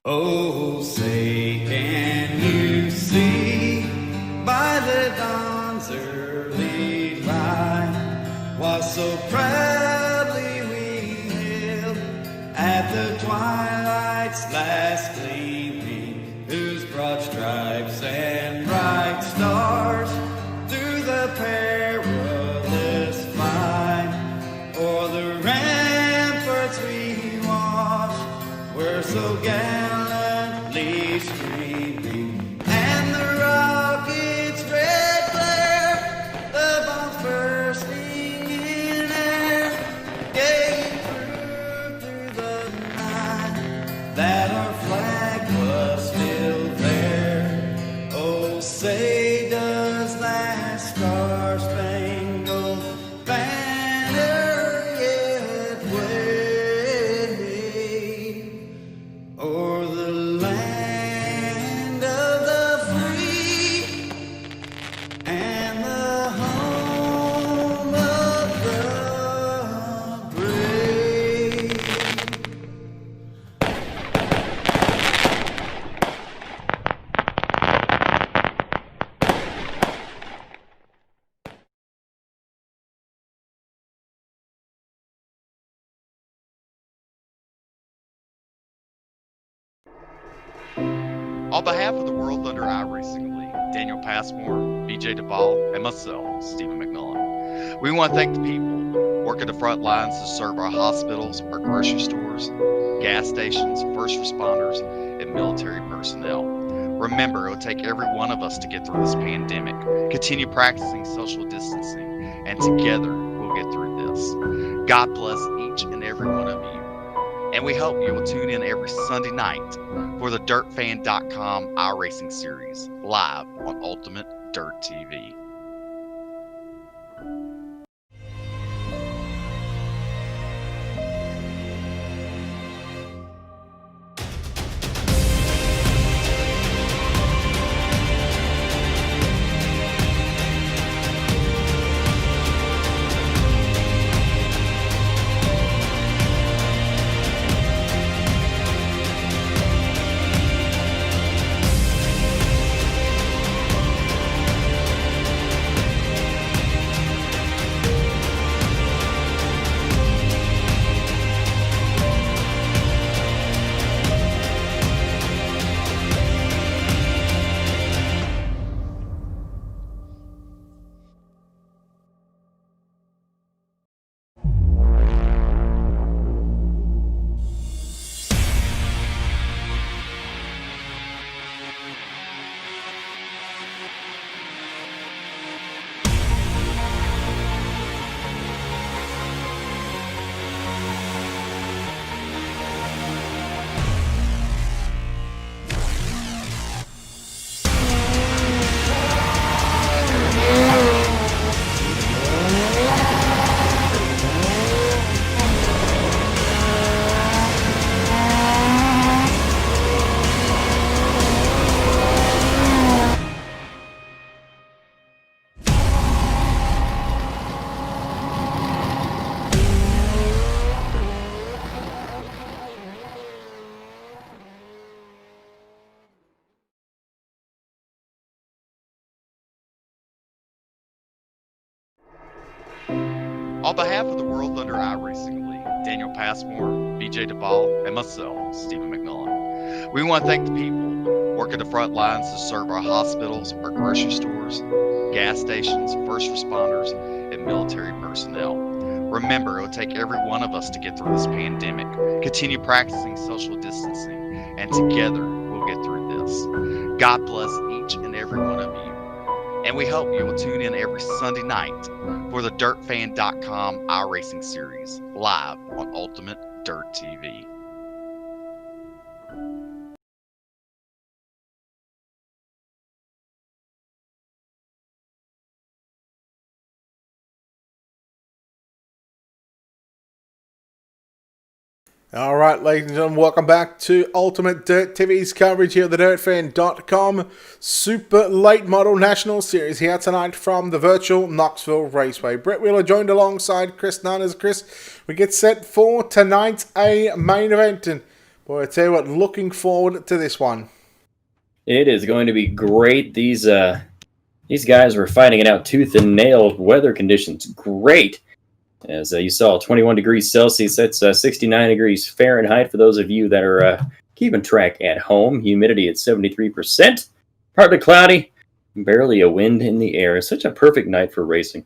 Oh, say can you see by the dawn's early light what so proudly we hailed at the twilight's last gleaming, whose broad stripes and bright stars through the perilous fight o'er the ramparts we watched were so gallantly streaming, and the rocket's red glare, the bombs bursting in air, gave proof through the night that our flag was still there. Oh, say does that star-spangled banner yet wave o'er the land of the free and the home of the brave? On behalf of the World Thunder iRacing League, Daniel Passmore, BJ Duvall, and myself, Stephen McMillan, we want to thank the people working the front lines to serve our hospitals, our grocery stores, gas stations, first responders, and military personnel. Remember, it will take every one of us to get through this pandemic. Continue practicing social distancing, and together we'll get through this. God bless each and every one of you. And we hope you will tune in every Sunday night for the DirtFan.com iRacing series, live on Ultimate Dirt TV. On behalf of the World Thunder iRacing League, Daniel Passmore, BJ DeBall, and myself, Stephen McMillan, we want to thank the people working the front lines to serve our hospitals, our grocery stores, gas stations, first responders, and military personnel. Remember, it will take every one of us to get through this pandemic. Continue practicing social distancing, and together we'll get through this. God bless each and every one of you. And we hope you will tune in every Sunday night for the DirtFan.com iRacing series, live on Ultimate Dirt TV. All right, ladies and gentlemen, welcome back to Ultimate Dirt TV's coverage here at the DirtFan.com Super Late Model National Series here tonight from the virtual Knoxville Raceway. Brett Wheeler joined alongside Chris Nunn. As Chris, we get set for tonight's main event. And boy, I tell you what, looking forward to this one. It is going to be great. These guys were fighting it out tooth and nail. Weather conditions great. As you saw, 21 degrees Celsius, that's 69 degrees Fahrenheit for those of you that are keeping track at home. Humidity at 73%. Partly cloudy, barely a wind in the air. Such a perfect night for racing.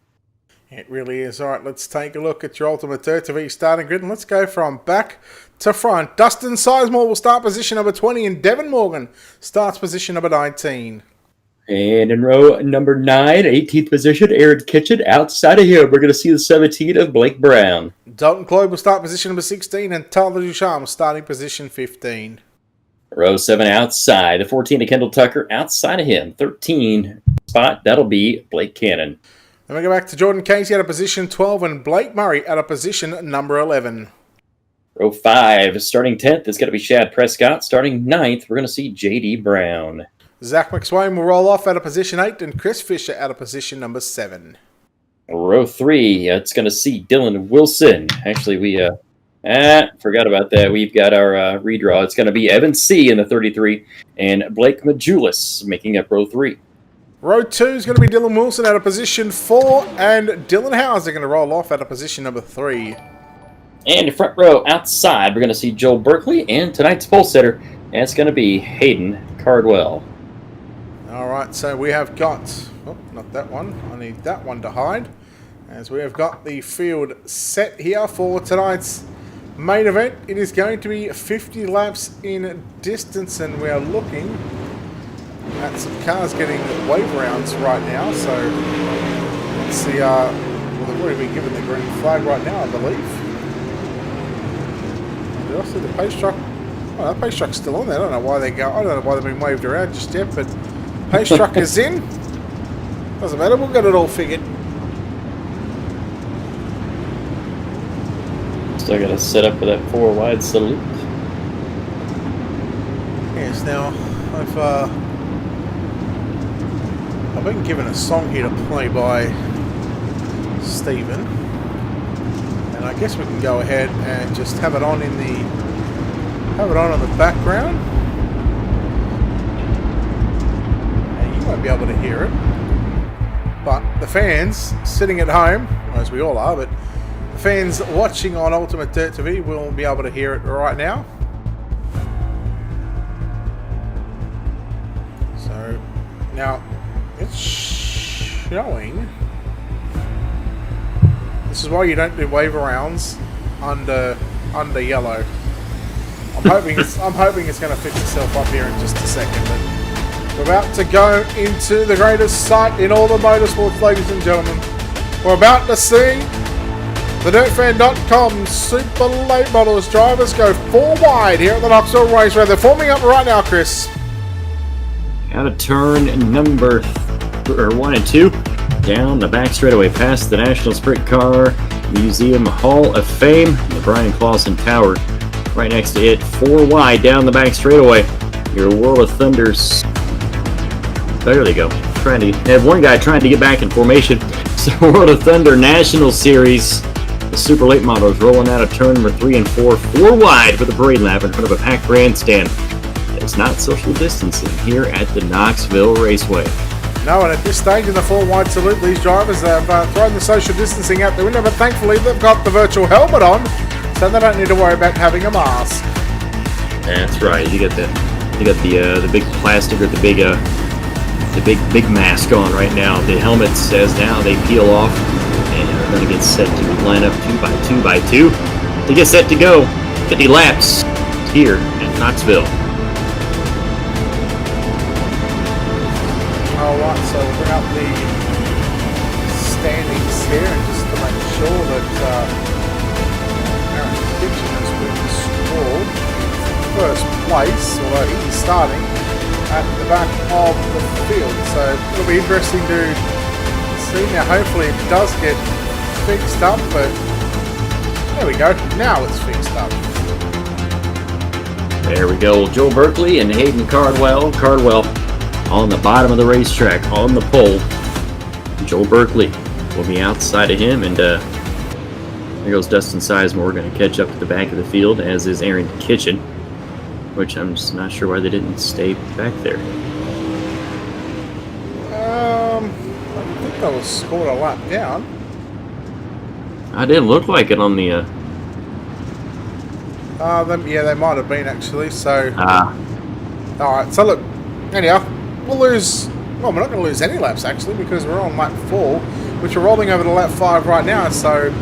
It really is. All right, let's take a look at your Ultimate Dirt TV starting grid, and let's go from back to front. Dustin Sizemore will start position number 20, and Devin Morgan starts position number 19. And in row number 9, 18th position, Aaron Kitchen. Outside of him, we're going to see the 17 of Blake Brown. Dalton Cloyd will start position number 16, and Tyler Ducharme starting position 15. Row 7 outside, the 14 of Kendall Tucker. Outside of him, 13 spot, that'll be Blake Cannon. Then we go back to Jordan Casey out of position 12, and Blake Murray out of position number 11. Row 5, starting 10th, it's going to be Shad Prescott. Starting 9th, we're going to see J.D. Brown. Zach McSwain will roll off out of position 8, and Chris Fisher out of position number 7. Row 3, it's going to see Dylan Wilson. Actually, we forgot about that. We've got our redraw. It's going to be Evan C. in the 33, and Blake Majulis making up row 3. Row 2 is going to be Dylan Wilson out of position 4, and Dylan Howes are going to roll off out of position number 3. And front row outside, we're going to see Joel Berkeley, and tonight's pole setter, and it's going to be Hayden Cardwell. All right, so we have got, oh, not that one, I need that one to hide, as we have got the field set here for tonight's main event. It is going to be 50 laps in distance, and we are looking at some cars getting wave rounds right now, so let's see, well, they've already been given the green flag right now, I believe. Did I see the pace truck? Oh, that pace truck's still on there. I don't know why they've been waved around just yet, but pace truck is in. Doesn't matter, we'll get it all figured. Still got to set up for that 4 wide salute. Yes, now I've been given a song here to play by Stephen, and I guess we can go ahead and just have it on in the background. You won't be able to hear it, but the fans sitting at home, as we all are, but the fans watching on Ultimate Dirt TV will be able to hear it right now. So now it's showing. This is why you don't do wave arounds under yellow. I'm hoping it's going to fix itself up here in just a second. But we're about to go into the greatest sight in all the motorsports, ladies and gentlemen. We're about to see the DirtFan.com Super Late Models drivers go 4 wide here at the Knoxville Raceway. They're forming up right now, Chris. Out of turn number 1 and 2. Down the back straightaway past the National Sprint Car Museum Hall of Fame. The Brian Clausen Tower right next to it. 4 wide down the back straightaway. Your World of Thunders. There they go. Trying to have one guy trying to get back in formation. So World of Thunder National Series. The Super Late Models rolling out of turn number 3 and 4. 4 wide for the parade lap in front of a packed grandstand. It's not social distancing here at the Knoxville Raceway. No, and at this stage in the 4 wide salute, these drivers have thrown the social distancing out the window, but thankfully they've got the virtual helmet on, so they don't need to worry about having a mask. That's right. You got the big plastic or the big mask on right now. The helmets, as now they peel off and are going to get set to line up 2 by 2 by 2 to get set to go 50 laps here in Knoxville. Alright, so we'll bring up the standings here and just to make sure that Aaron Kitchen has been scored first place, although he's starting at the back of the field. So it'll be interesting to see. Now hopefully it does get fixed up, but there we go. Now it's fixed up. There we go. Joe Berkeley and Hayden Cardwell. Cardwell on the bottom of the racetrack on the pole. Joe Berkeley will be outside of him, and there goes Dustin Sizemore going to catch up at the back of the field, as is Aaron Kitchen, which I'm just not sure why they didn't stay back there. I think that was scored a lap down. I didn't look like it on the. Yeah, they might have been actually. So. Ah. Alright, so look, anyhow, we'll lose. Well, we're not going to lose any laps actually because we're on lap 4, which we're rolling over to lap 5 right now. So,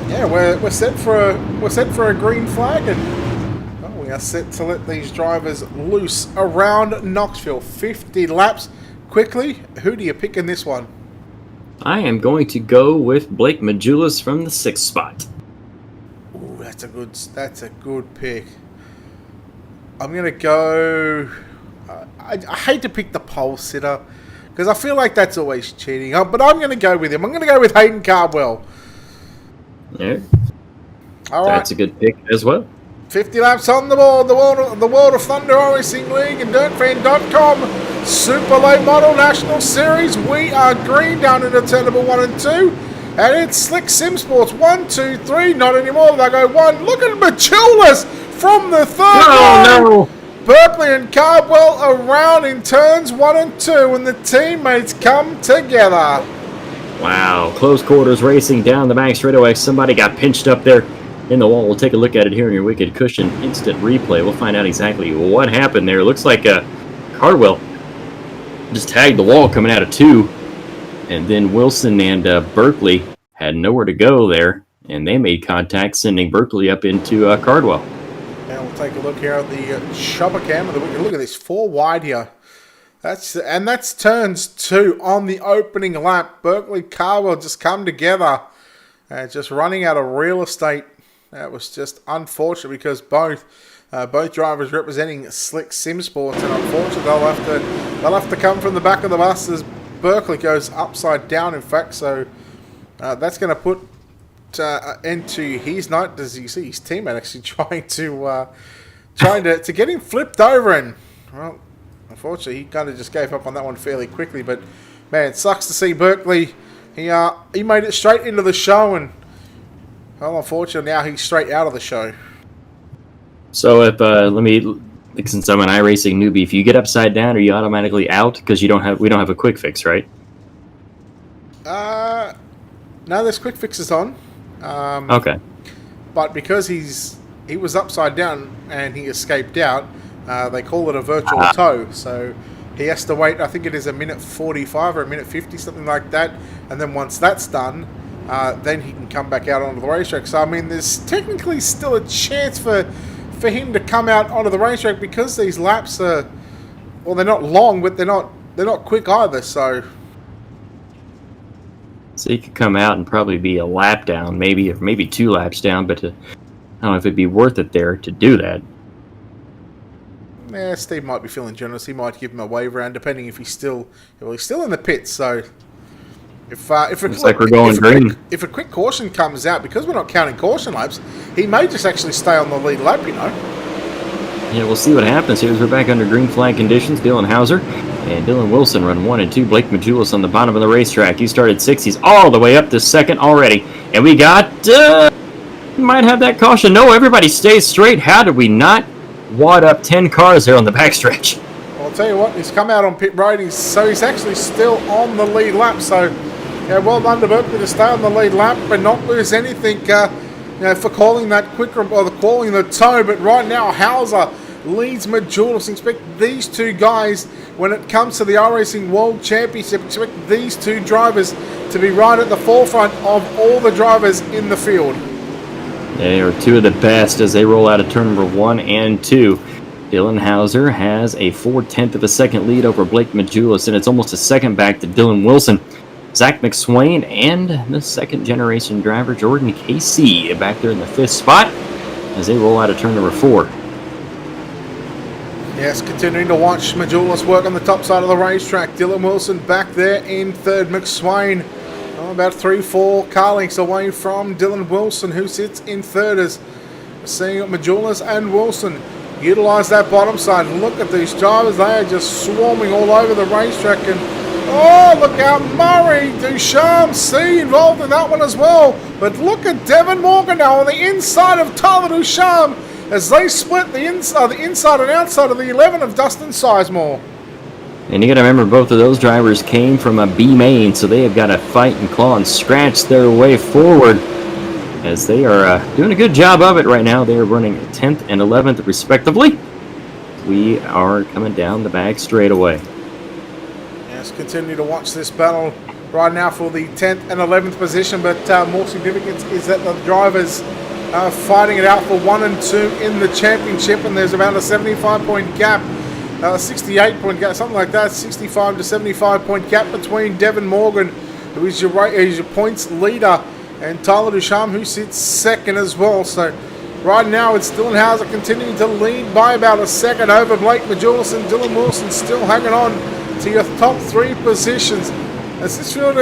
yeah, we're set for a green flag, and we are set to let these drivers loose around Knoxville. 50 laps quickly. Who do you pick in this one? I am going to go with Blake Majulis from the 6th spot. Ooh, that's a good pick. I'm gonna go. I hate to pick the pole sitter because I feel like that's always cheating. But I'm gonna go with him. I'm gonna go with Hayden Cardwell. Yeah, All right. That's a good pick as well. 50 laps on the board. The World of Thunder Racing League and DirtFan.com Super Late Model National Series. We are green down into Turnable 1 and 2. And it's Slick Sim Sports 1, 2, 3. Not anymore. They go 1. Look at Machulas from the third line. No. Berkeley and Cardwell around in turns 1 and 2. And the teammates come together. Wow, close quarters racing down the back straightaway. Somebody got pinched up there in the wall. We'll take a look at it here in your Wicked Cushion instant replay. We'll find out exactly what happened there. It looks like Cardwell just tagged the wall coming out of 2, and then Wilson and Berkeley had nowhere to go there, and they made contact, sending Berkeley up into Cardwell. And we'll take a look here at the shopper cam of the Wicked. Look at this, 4 wide here. That's turns 2 on the opening lap. Berkeley Cardwell just come together, just running out of real estate. That was just unfortunate because both drivers representing Slick Sim Sports, and unfortunately they'll have to come from the back of the bus as Berkeley goes upside down. In fact, so that's going to put into his night. As you see, his teammate actually trying to get him flipped over, and well, unfortunately he kind of just gave up on that one fairly quickly. But man, it sucks to see Berkeley. He made it straight into the show, and well, unfortunately, now he's straight out of the show. So, if since I'm an iRacing newbie, if you get upside down, are you automatically out because we don't have a quick fix, right? No, there's quick fixes on. Okay. But because he was upside down and he escaped out, they call it a virtual tow. So he has to wait. I think it is a minute 45 or a minute 50, something like that. And then once that's done, then he can come back out onto the racetrack. So, I mean, there's technically still a chance for him to come out onto the racetrack because these laps are, well, they're not long, but they're not quick either. So he could come out and probably be a lap down, maybe 2 laps down. But I don't know if it'd be worth it there to do that. Yeah, Steve might be feeling generous. He might give him a wave round, depending if he's still in the pits. So. If a quick caution comes out, because we're not counting caution laps, he may just actually stay on the lead lap, you know. Yeah, we'll see what happens here as we're back under green flag conditions. Dylan Hauser and Dylan Wilson run 1 and 2. Blake Majulis on the bottom of the racetrack. He started 6th. He's all the way up to 2nd already. And we got... might have that caution. No, everybody stays straight. How did we not wad up 10 cars there on the backstretch? Well, I'll tell you what, he's come out on pit road, he's actually still on the lead lap, so yeah, well done to Berkeley to stay on the lead lap and not lose anything for calling that quicker, or calling the toe. But right now, Hauser leads Majulis. Expect these two guys, when it comes to the iRacing World Championship, expect these two drivers to be right at the forefront of all the drivers in the field. They are two of the best as they roll out of turn number 1 and 2. Dylan Hauser has a 4/10 of a second lead over Blake Majulis, and it's almost a second back to Dylan Wilson. Zach McSwain and the second generation driver Jordan Casey back there in the 5th spot as they roll out of turn number 4. Yes, continuing to watch Majulis work on the top side of the racetrack. Dylan Wilson back there in 3rd. McSwain about 3-4 car lengths away from Dylan Wilson, who sits in 3rd, as we're seeing Majulis and Wilson utilize that bottom side. Look at these drivers, they are just swarming all over the racetrack. And oh, look out, Murray Ducharme C involved in that one as well. But look at Devin Morgan now on the inside of Tyler Ducharme as they split the inside and outside of the 11 of Dustin Sizemore. And you got to remember, both of those drivers came from a B main, so they have got to fight and claw and scratch their way forward as they are doing a good job of it right now. They are running 10th and 11th respectively. We are coming down the back straightaway. Yes, continue to watch this battle right now for the 10th and 11th position, but more significant is that the drivers are fighting it out for 1 and 2 in the championship, and there's about a 75-point gap. 68-point gap, something like that, 65 to 75-point gap between Devin Morgan, who is your points leader, and Tyler Ducharme, who sits 2nd as well. So right now it's Dylan Hauser continuing to lead by about a second over Blake Majulis, and Dylan Wilson still hanging on to your top 3 positions. As this field,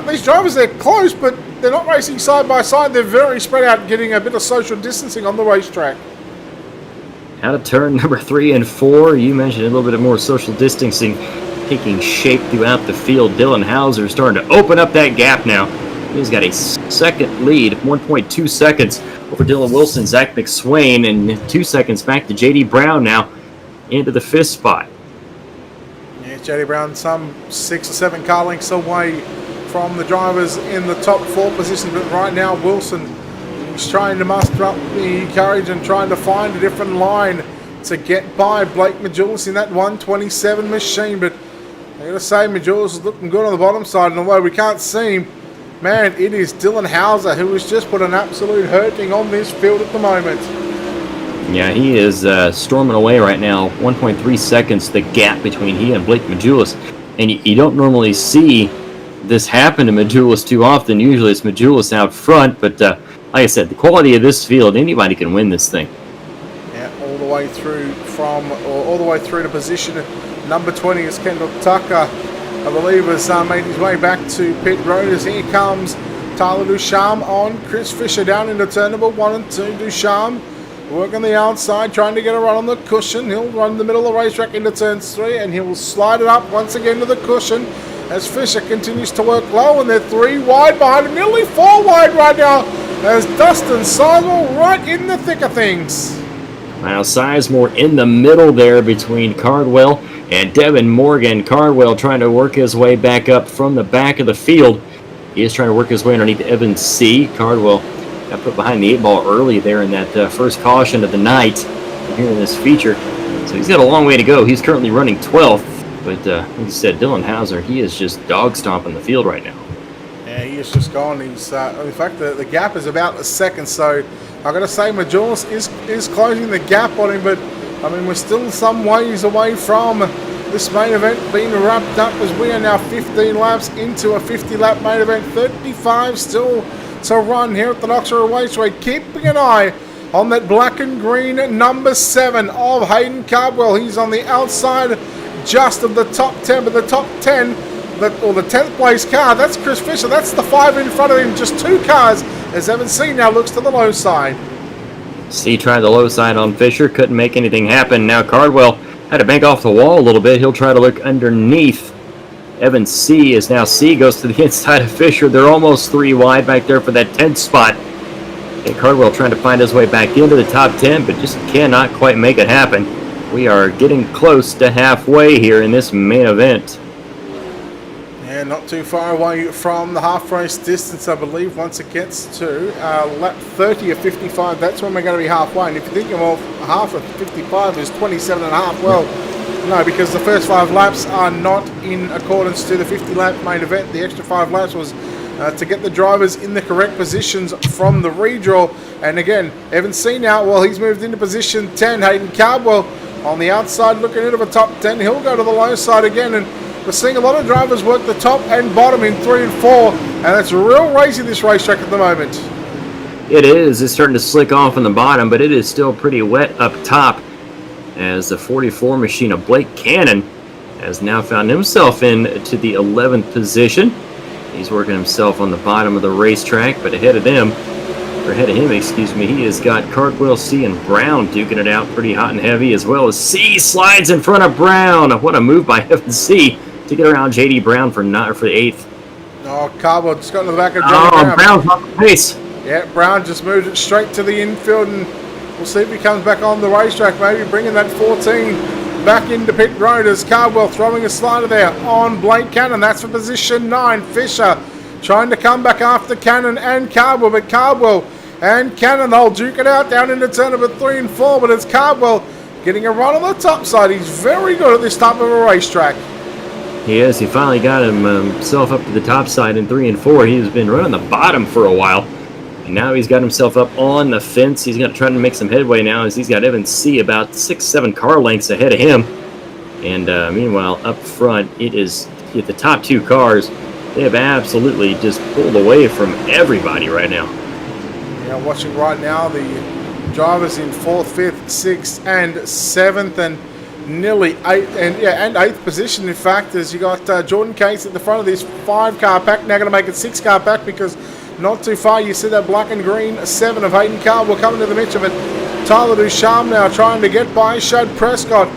these drivers, they're close, but they're not racing side by side. They're very spread out, getting a bit of social distancing on the racetrack. Out of turn number 3 and 4, you mentioned a little bit more social distancing taking shape throughout the field. Dylan Hauser starting to open up that gap now. He's got a second lead, 1.2 seconds over Dylan Wilson, Zach McSwain, and 2 seconds back to J.D. Brown now into the 5th spot. Yeah, J.D. Brown some 6 or 7 car lengths away from the drivers in the top 4 positions, but right now Wilson, he's trying to muster up the courage and trying to find a different line to get by Blake Majulis in that 127 machine. But I gotta say, Majulis is looking good on the bottom side, and although we can't see him, man, it is Dylan Hauser who has just put an absolute hurting on this field at the moment. Yeah, he is storming away right now. 1.3 seconds, the gap between he and Blake Majulis. And you don't normally see this happen to Majulis too often. Usually it's Majulis out front, but like I said, the quality of this field, anybody can win this thing. Yeah, all the way through to position number 20 is Kendall Tucker. I believe has made his way back to pit road as here comes Tyler Ducharme on Chris Fisher down into turn number 1 and 2. Ducharme working the outside, trying to get a run on the cushion. He'll run the middle of the racetrack into turn 3, and he'll slide it up once again to the cushion as Fisher continues to work low, and they're 3 wide behind him, nearly 4 wide right now as Dustin Sizemore right in the thick of things. Now Sizemore in the middle there between Cardwell and Devin Morgan. Cardwell trying to work his way back up from the back of the field. He is trying to work his way underneath Evan C. Cardwell got put behind the 8 ball early there in that first caution of the night here in this feature. So he's got a long way to go. He's currently running 12th. But like you said, Dylan Hauser, he is just dog stomping the field right now. Yeah, he is just gone. He's in fact, the gap is about a second. So I've got to say, Majulis is closing the gap on him. But I mean, we're still some ways away from this main event being wrapped up, as we are now 15 laps into a 50-lap main event. 35 still to run here at the Knoxville Raceway. Keeping an eye on that black and green number 7 of Hayden Cardwell. He's on the outside just of the top 10, but the top 10, or the 10th place car, that's Chris Fisher. That's the 5 in front of him, just 2 cars, as Evan C now looks to the low side. C tried the low side on Fisher, couldn't make anything happen. Now Cardwell had to bank off the wall a little bit. He'll try to look underneath. Evan C is now C goes to the inside of Fisher. They're almost 3 wide back there for that 10th spot. And Cardwell trying to find his way back into the top 10, but just cannot quite make it happen. We are getting close to halfway here in this main event. Yeah, not too far away from the half race distance, I believe. Once it gets to lap 30 of 55, that's when we're going to be halfway. And if you think of half of 55 is 27 and a half, well, no, because the first 5 laps are not in accordance to the 50-lap main event. The extra 5 laps was to get the drivers in the correct positions from the redraw. And again, Evan C now, well, he's moved into position 10. Hayden Cardwell on the outside looking into the top 10. He'll go to the low side again, and we're seeing a lot of drivers work the top and bottom in 3 and 4, and it's real racy this racetrack at the moment. It is. It's starting to slick off on the bottom, but it is still pretty wet up top, as the 44 machine of Blake Cannon has now found himself into the 11th position. He's working himself on the bottom of the racetrack, but ahead of him, he has got Cardwell, C, and Brown duking it out pretty hot and heavy, as well as C slides in front of Brown. What a move by Evan C to get around J.D. Brown for the 8th. Oh, Cardwell just got in the back of Johnny Brown. Brown's off the pace. Yeah, Brown just moved it straight to the infield, and we'll see if he comes back on the racetrack, maybe bringing that 14 back into pit road as Cardwell throwing a slider there on Blake Cannon. That's for position 9. Fisher trying to come back after Cannon and Cardwell, but Cardwell and Cannon, they'll duke it out down into turn number 3 and 4, but it's Cardwell getting a run on the top side. He's very good at this type of a racetrack. He is. He finally got himself up to the top side in 3 and 4. He's been running the bottom for a while, and now he's got himself up on the fence. He's going to try to make some headway now, as he's got Evan C about 6-7 car lengths ahead of him. And meanwhile, up front, it is the top 2 cars. They have absolutely just pulled away from everybody right now. Yeah, watching right now, the drivers in 4th, 5th, 6th, and 7th, and nearly 8th and 8th position. In fact, as you got Jordan Case at the front of this 5-car pack, now going to make it 6-car pack, because not too far you see that black and green 7 of Hayden Cardwell coming to the midst of it. Tyler Ducharme now trying to get by Shad Prescott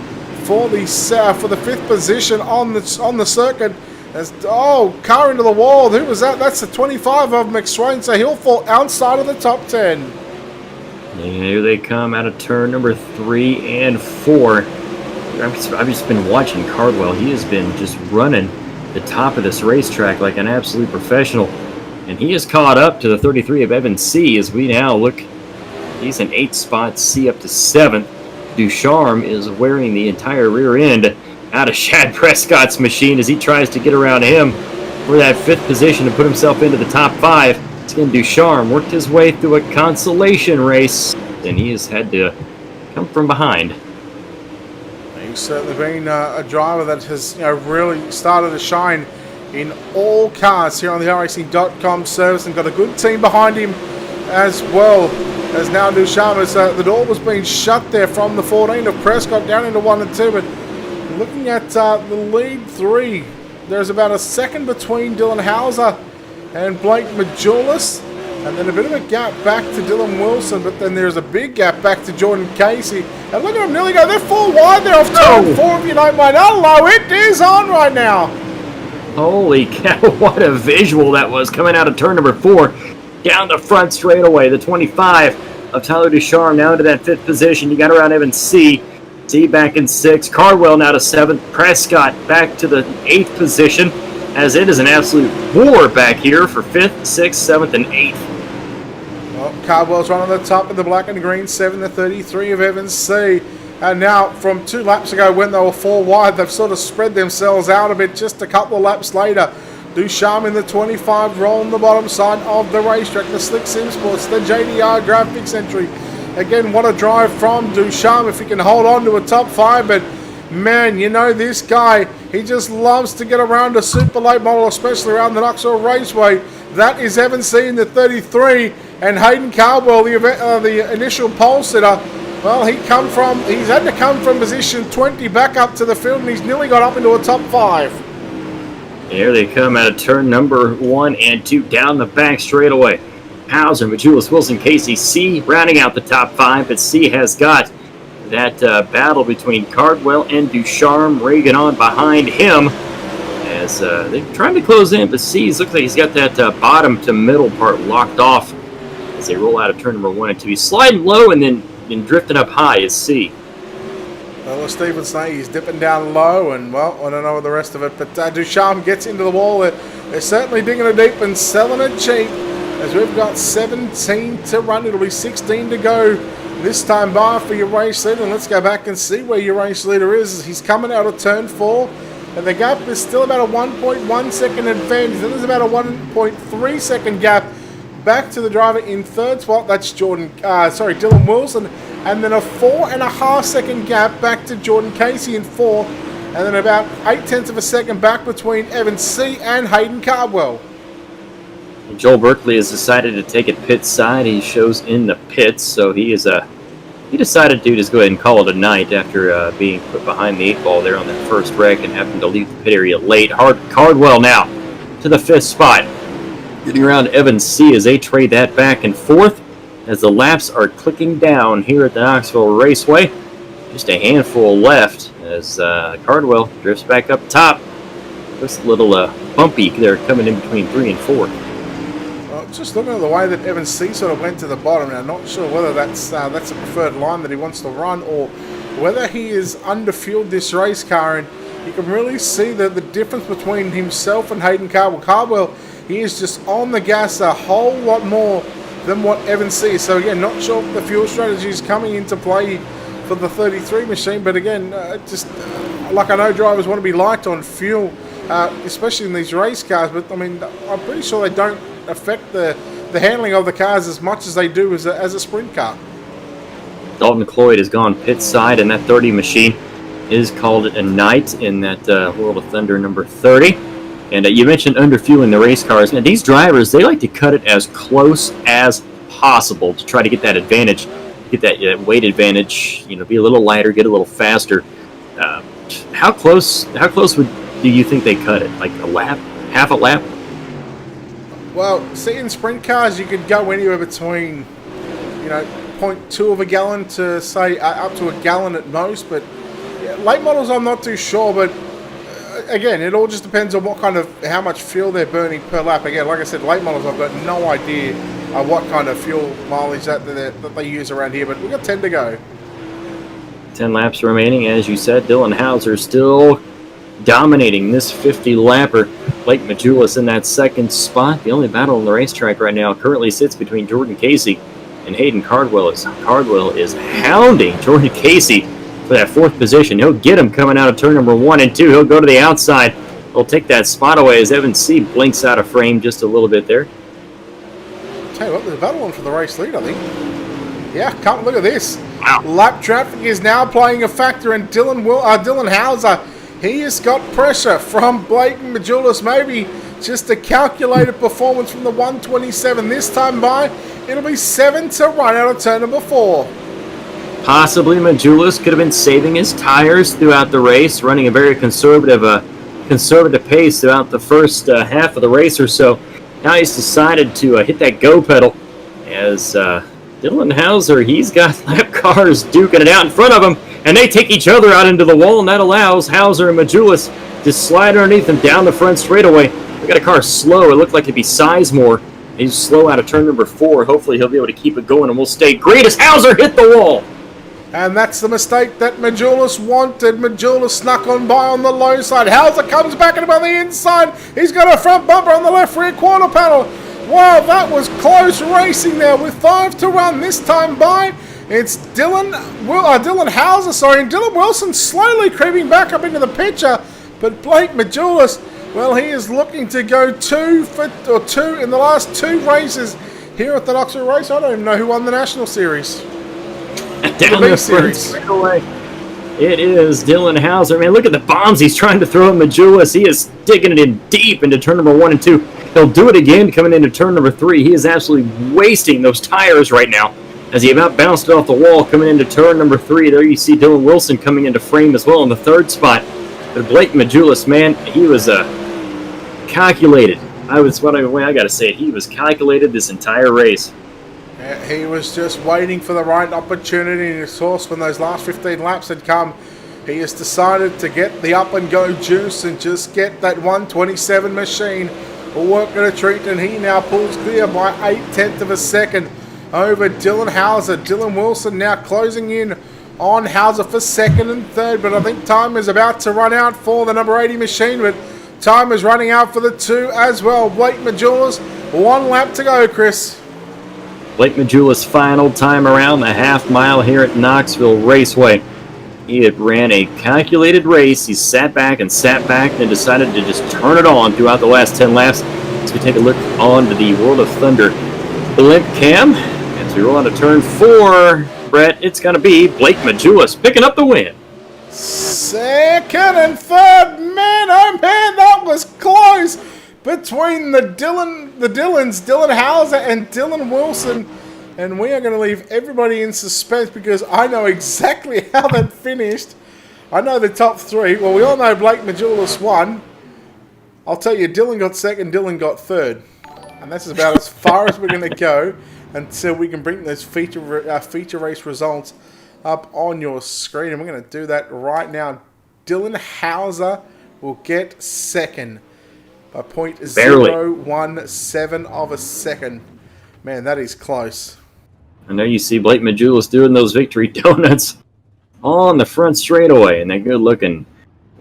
for the 5th position on the circuit. As, car into the wall. Who was that? That's the 25 of McSwain, so he'll fall outside of the top 10. And here they come out of turn number 3 and 4. I've just been watching Cardwell. He has been just running the top of this racetrack like an absolute professional. And he is caught up to the 33 of Evan C. as we now look. He's in 8th spot, C up to 7th. Ducharme is wearing the entire rear end out of Shad Prescott's machine as he tries to get around him for that 5th position to put himself into the top 5. It's again, Ducharme worked his way through a consolation race, and he has had to come from behind. He's certainly been a driver that has really started to shine in all cars here on the iRacing.com service, and got a good team behind him as well. As now Ducharme, the door was being shut there from the 14 of Prescott down into 1 and 2, but looking at the lead 3, there's about a second between Dylan Hauser and Blake Majulis, and then a bit of a gap back to Dylan Wilson, but then there's a big gap back to Jordan Casey. And look at them nearly go, they're 4 wide there off turn 4 if you don't mind. Hello, it is on right now. Holy cow, what a visual that was coming out of turn number 4. Down the front straightaway, the 25 of Tyler Ducharme now into that 5th position. You got around Evan C. C back in 6th. Cardwell now to 7th. Prescott back to the 8th position, as it is an absolute war back here for 5th, 6th, 7th, and 8th. Well, Cardwell's running the top of the black and green 7, the 33 of Evan C. And now, from 2 laps ago when they were 4 wide, they've sort of spread themselves out a bit just a couple of laps later. Ducharme in the 25 rolling the bottom side of the racetrack. The Slick Sim Sports, the JDR graphics entry. Again, what a drive from Ducharme if he can hold on to a top 5. But man, this guy, he just loves to get around a super late model, especially around the Knoxville Raceway. That is Evan C in the 33, and Hayden Cardwell, the initial pole sitter. Well, he's had to come from position 20 back up to the field, and he's nearly got up into a top 5. Here they come out of turn number 1 and 2 down the back straightaway. Hauser, Majulis, Wilson, Casey, C rounding out the top 5, but C has got that battle between Cardwell and Ducharme raging on behind him as they're trying to close in, but C looks like he's got that bottom to middle part locked off as they roll out of turn number 1 and 2. He's sliding low and then drifting up high is C. Well, Well, as Stephen say, he's dipping down low, and well, I don't know the rest of it, but Ducharme gets into the wall. They're certainly digging it deep and selling it cheap, as we've got 17 to run. It'll be 16 to go this time by for your race leader. And let's go back and see where your race leader is. He's coming out of turn 4, and the gap is still about a 1.1 second advantage. Then there's about a 1.3 second gap back to the driver in third spot. That's Dylan Wilson. And then a 4.5 second gap back to Jordan Casey in 4th. And then about 0.8 of a second back between Evan C. and Hayden Cardwell. Joel Berkeley has decided to take it pit side. He shows in the pits, so he decided to just go ahead and call it a night after being put behind the 8 ball there on that first wreck and having to leave the pit area late. Cardwell now to the 5th spot. Getting around Evan C. as they trade that back and forth as the laps are clicking down here at the Knoxville Raceway. Just a handful left as Cardwell drifts back up top. Just a little bumpy there coming in between 3 and 4. Well, just looking at the way that Evan C. sort of went to the bottom, and I'm not sure whether that's a preferred line that he wants to run or whether he is underfueled this race car, and you can really see the difference between himself and Hayden Cardwell. Cardwell, he is just on the gas a whole lot more than what Evan C. is. So again, not sure if the fuel strategy is coming into play for the 33 machine, but again, like I know drivers want to be light on fuel, especially in these race cars, but I mean, I'm pretty sure they don't affect the handling of the cars as much as they do as a sprint car. Dalton Cloyd has gone pit side, and that 30 machine is called a night in that World of Thunder number 30. And you mentioned underfueling the race cars. Now, these drivers, they like to cut it as close as possible to try to get that advantage, get that weight advantage, be a little lighter, get a little faster. How close do you think they cut it? Like a lap? Half a lap? Well, see, in sprint cars, you could go anywhere between, 0.2 of a gallon to, say, up to a gallon at most. But late models, I'm not too sure, but again, it all just depends on how much fuel they're burning per lap. Again, like I said, late models, I've got no idea what kind of fuel mileage that they use around here, but we've got 10 to go. 10 laps remaining. As you said, Dylan Hauser still dominating this 50-lapper. Blake Majulis in that 2nd spot. The only battle on the racetrack right now currently sits between Jordan Casey and Hayden Cardwell. Cardwell is hounding Jordan Casey for that 4th position. He'll get him coming out of turn number 1 and 2. He'll go to the outside. He'll take that spot away as Evan C. blinks out of frame just a little bit there. Tell you what, there's a battle on for the race lead, I think. Yeah, come look at this. Wow. Lap traffic is now playing a factor, and Dylan Hauser, he has got pressure from Blake Majulis. Maybe just a calculated performance from the 127 this time by. It'll be 7 to run out of turn number 4. Possibly Majulis could have been saving his tires throughout the race, running a very conservative pace throughout the first half of the race or so. Now he's decided to hit that go pedal as Dylan Hauser, he's got lap cars duking it out in front of him, and they take each other out into the wall, and that allows Hauser and Majulis to slide underneath them down the front straightaway. We got a car slow. It looked like it'd be Sizemore. He's slow out of turn number 4. Hopefully he'll be able to keep it going, and we'll stay great as Hauser hit the wall. And that's the mistake that Majulis wanted. Majulis snuck on by on the low side. Hauser comes back at him on the inside. He's got a front bumper on the left rear quarter panel. Wow, that was close racing there with 5 to run this time by. It's Dylan Hauser, and Dylan Wilson slowly creeping back up into the picture. But Blake Majulis, well, he is looking to go 2 in the last 2 races here at the Knoxville race. I don't even know who won the National Series. Down the front straightaway. It is Dylan Hauser. Man, look at the bombs he's trying to throw at Majulis. He is digging it in deep into turn number 1 and 2. He'll do it again coming into turn number 3. He is absolutely wasting those tires right now as he about bounced it off the wall coming into turn number 3. There you see Dylan Wilson coming into frame as well in the 3rd spot. But Blake Majulis, man, he was calculated. I got to say it. He was calculated this entire race. He was just waiting for the right opportunity, and of course, when those last 15 laps had come, he has decided to get the up-and-go juice and just get that 127 machine working a treat, and he now pulls clear by 0.8 of a second over Dylan Hauser. Dylan Wilson now closing in on Hauser for second and third, but I think time is about to run out for the number 80 machine, but time is running out for the 2 as well. Blake Majulas, 1 lap to go, Chris. Blake Majulas' final time around the half mile here at Knoxville Raceway. He had ran a calculated race. He sat back and then decided to just turn it on throughout the last 10 laps. As we take a look on to the World of Thunder blimp cam. As we roll on to turn 4, Brett, it's going to be Blake Majulas picking up the win. Second and third, man, oh man, that was close between the Dillons, Dylan Hauser and Dylan Wilson. And we are going to leave everybody in suspense because I know exactly how that finished. I know the top 3. Well, we all know Blake Majulas won. I'll tell you, Dylan got second, Dylan got third. And that's about as far as we're going to go until we can bring those feature race results up on your screen. And we're going to do that right now. Dylan Hauser will get second by 0.017 of a second. Man, that is close. I know you see Blake Majulas doing those victory donuts on the front straightaway, and that good-looking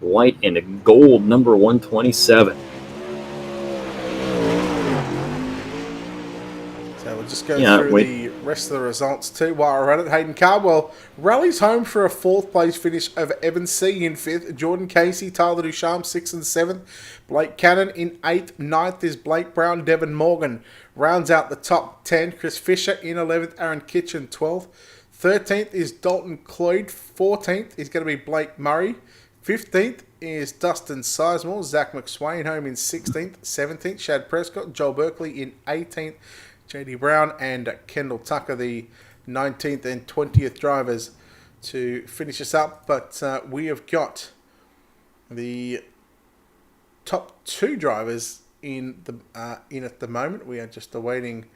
white and gold number 127. So we'll just go through the rest of the results too while we're at it. Hayden Cardwell rallies home for a 4th place finish over Evan C. in 5th. Jordan Casey, Tyler Ducharme 6th and 7th. Blake Cannon in 8th. 9th is Blake Brown. Devin Morgan rounds out the top 10. Chris Fisher in 11th. Aaron Kitchen 12th. 13th is Dalton Cloyd. 14th is going to be Blake Murray. 15th is Dustin Sizemore. Zach McSwain home in 16th. 17th, Shad Prescott. Joel Berkeley in 18th. JD Brown and Kendall Tucker, the 19th and 20th drivers to finish us up. But we have got the top 2 drivers in at the moment. We are just awaiting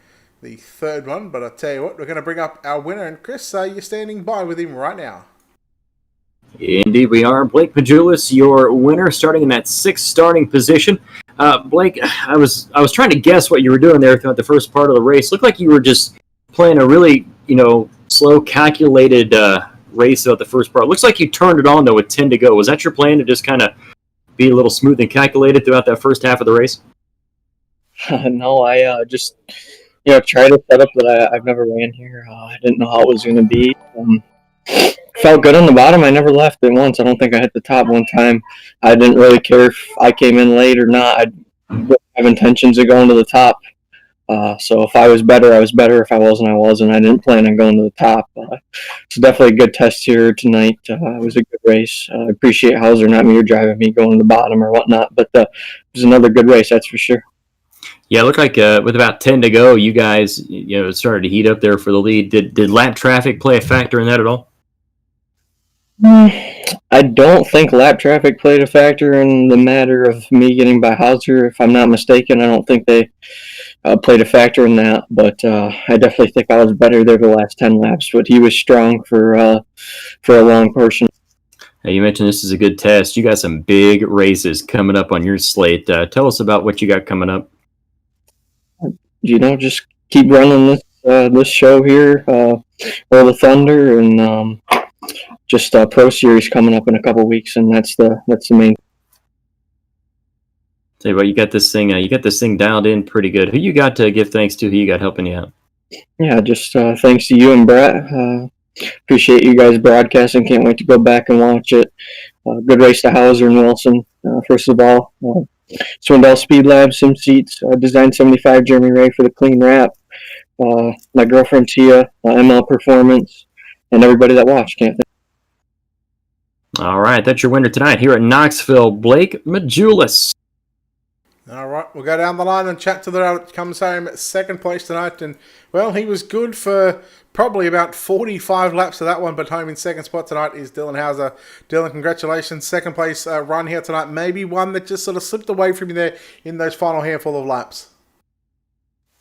the 3rd one. But I tell you what, we're going to bring up our winner. And Chris, you're standing by with him right now. Indeed, we are. Blake Majulas, your winner, starting in that 6th starting position. Blake, I was trying to guess what you were doing there throughout the first part of the race. Looked like you were just playing a really, slow, calculated race throughout the first part. Looks like you turned it on, though, with 10 to go. Was that your plan, to just kind of be a little smooth and calculated throughout that first half of the race? No, I just tried to set up that I've never ran here. I didn't know how it was going to be. Felt good on the bottom. I never left it once. I don't think I hit the top one time. I didn't really care if I came in late or not. I didn't have intentions of going to the top. So if I was better, I was better. If I wasn't, I wasn't. I didn't plan on going to the top. It's definitely a good test here tonight. It was a good race. I appreciate Hauser not me or driving me going to the bottom or whatnot. But it was another good race, that's for sure. Yeah, it looked like with about 10 to go, you guys started to heat up there for the lead. Did lap traffic play a factor in that at all? I don't think lap traffic played a factor in the matter of me getting by Hauser. If I'm not mistaken, I don't think they played a factor in that. But I definitely think I was better there the last 10 laps. But he was strong for a long portion. Now, you mentioned this is a good test. You got some big races coming up on your slate. Tell us about what you got coming up. Just keep running this show here, World of Thunder, and just Pro Series coming up in a couple weeks, and that's the main. Tell you what, you got this thing dialed in pretty good. Who you got to give thanks to? Who you got helping you out? Yeah, just thanks to you and Brett. Appreciate you guys broadcasting. Can't wait to go back and watch it. Good race to Hauser and Wilson. First of all, Swindell Speed Lab Sim Seats, Design 75 Jeremy Ray for the clean wrap. My girlfriend Tia, ML Performance, and everybody that watched. Can't thank. All right, that's your winner tonight here at Knoxville, Blake Majulas. All right, we'll go down the line and chat to the guy that comes home at 2nd place tonight. And, well, he was good for probably about 45 laps of that one, but home in 2nd spot tonight is Dylan Hauser. Dylan, congratulations. 2nd place run here tonight. Maybe one that just sort of slipped away from you there in those final handful of laps.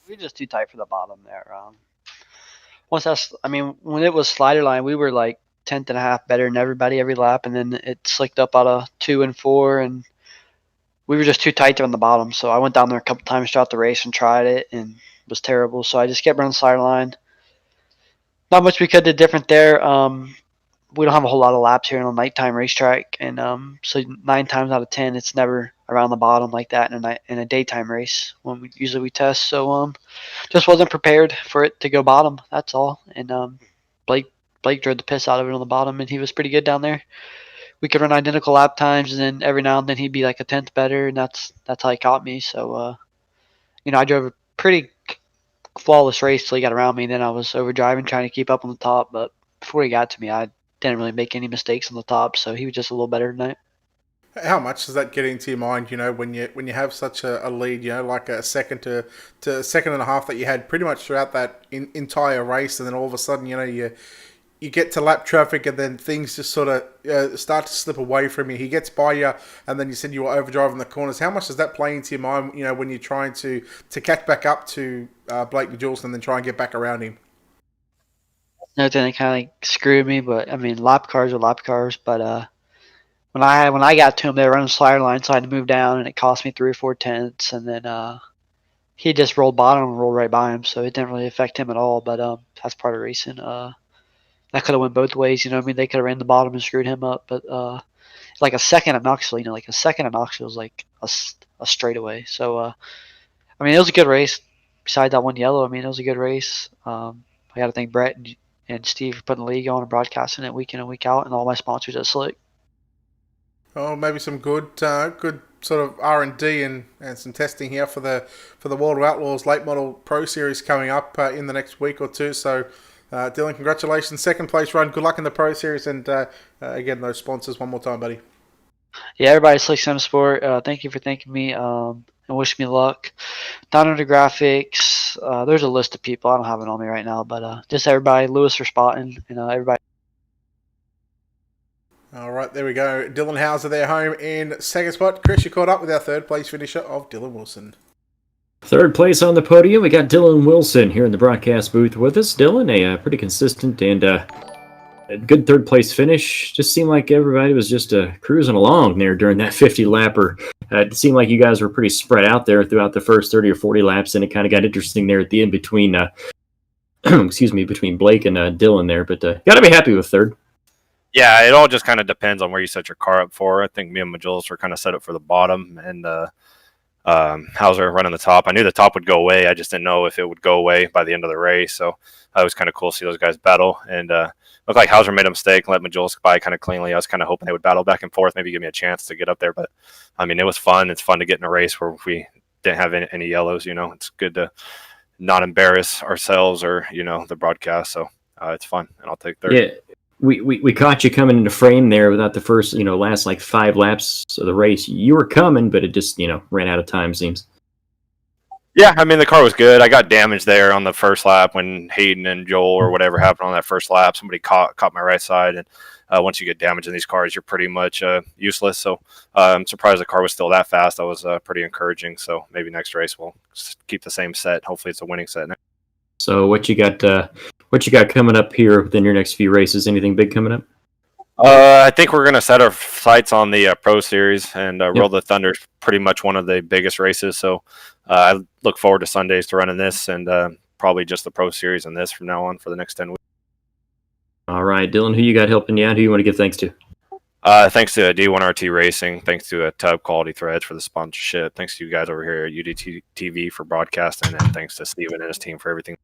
We were just too tight for the bottom there. When it was slider line, we were like 10th and a half better than everybody every lap, and then it slicked up out of 2 and 4, and we were just too tight on the bottom. So I went down there a couple times throughout the race and tried it, and it was terrible. So I just kept running slider line. Not much we could do different there. we don't have a whole lot of laps here on a nighttime racetrack, and so 9 times out of 10, it's never around the bottom like that in a daytime race when we test. So just wasn't prepared for it to go bottom. That's all. And Blake drove the piss out of it on the bottom, and he was pretty good down there. We could run identical lap times, and then every now and then he'd be like a tenth better, and that's how he caught me. So I drove a pretty flawless race till he got around me. And then I was overdriving, trying to keep up on the top, but before he got to me, I didn't really make any mistakes on the top, so he was just a little better tonight. How much does that get into your mind, when you have such a lead, like a second to second and a half that you had pretty much throughout that entire race, and then all of a sudden, you get to lap traffic, and then things just sort of start to slip away from you. He gets by you, and then you said you were overdriving the corners. How much does that play into your mind, when you're trying to catch back up to Blake Jules and then try and get back around him? Another thing that kind of screwed me, but I mean, lap cars are lap cars, but when I got to him, they were running slider line, so I had to move down, and it cost me 3 or 4 tenths, and then he just rolled bottom and rolled right by him, so it didn't really affect him at all. But that's part of racing. That could have went both ways. They could have ran the bottom and screwed him up. But like a second at Knoxville, like a second at Knoxville is like a straightaway. So I mean, it was a good race. Besides that one yellow, I mean, it was a good race. I got to thank Brett and Steve for putting the league on and broadcasting it week in and week out, and all my sponsors at Slick. Oh, maybe some good sort of R&D and some testing here for the World of Outlaws Late Model Pro Series coming up in the next week or two. So, Dylan, congratulations, second place run. Good luck in the Pro Series, and again, those sponsors one more time, buddy. Yeah, everybody, Slick Sim Sport. Thank you for thanking me and wish me luck. Down under graphics, there's a list of people. I don't have it on me right now, but just everybody, Lewis for spotting, and everybody. All right, there we go. Dylan Hauser there home in second spot. Chris, you caught up with our third place finisher of Dylan Wilson. Third place on the podium, we got Dylan Wilson here in the broadcast booth with us. Dylan, a pretty consistent and a good third place finish. Just seemed like everybody was just cruising along there during that 50 lapper. It seemed like you guys were pretty spread out there throughout the first 30 or 40 laps, and it kind of got interesting there at the end between, between Blake and Dylan there. But got to be happy with third. Yeah, it all just kind of depends on where you set your car up for. I think me and Majulis were kind of set up for the bottom, and Hauser running the top. I knew the top would go away. I just didn't know if it would go away by the end of the race. So it was kind of cool to see those guys battle. And looked like Hauser made a mistake and let Majulis by kind of cleanly. I was kind of hoping they would battle back and forth, maybe give me a chance to get up there. But, I mean, it was fun. It's fun to get in a race where we didn't have any yellows. It's good to not embarrass ourselves or, the broadcast. So it's fun, and I'll take third. Yeah. We caught you coming into frame there without the first, last like 5 laps of the race. You were coming, but it just, ran out of time, seems. Yeah, I mean, the car was good. I got damaged there on the first lap when Hayden and Joel or whatever happened on that first lap. Somebody caught my right side. And once you get damaged in these cars, you're pretty much useless. So I'm surprised the car was still that fast. That was pretty encouraging. So maybe next race we'll keep the same set. Hopefully it's a winning set next. So what you got coming up here within your next few races? Anything big coming up? I think we're going to set our sights on the Pro Series, and World of Thunder is pretty much one of the biggest races. So I look forward to Sundays to running this, and probably just the Pro Series and this from now on for the next 10 weeks. All right, Dylan, who you got helping you out? Who you want to give thanks to? Thanks to D1RT Racing. Thanks to Tub Quality Threads for the sponsorship. Thanks to you guys over here at UDT TV for broadcasting, and thanks to Steven and his team for everything.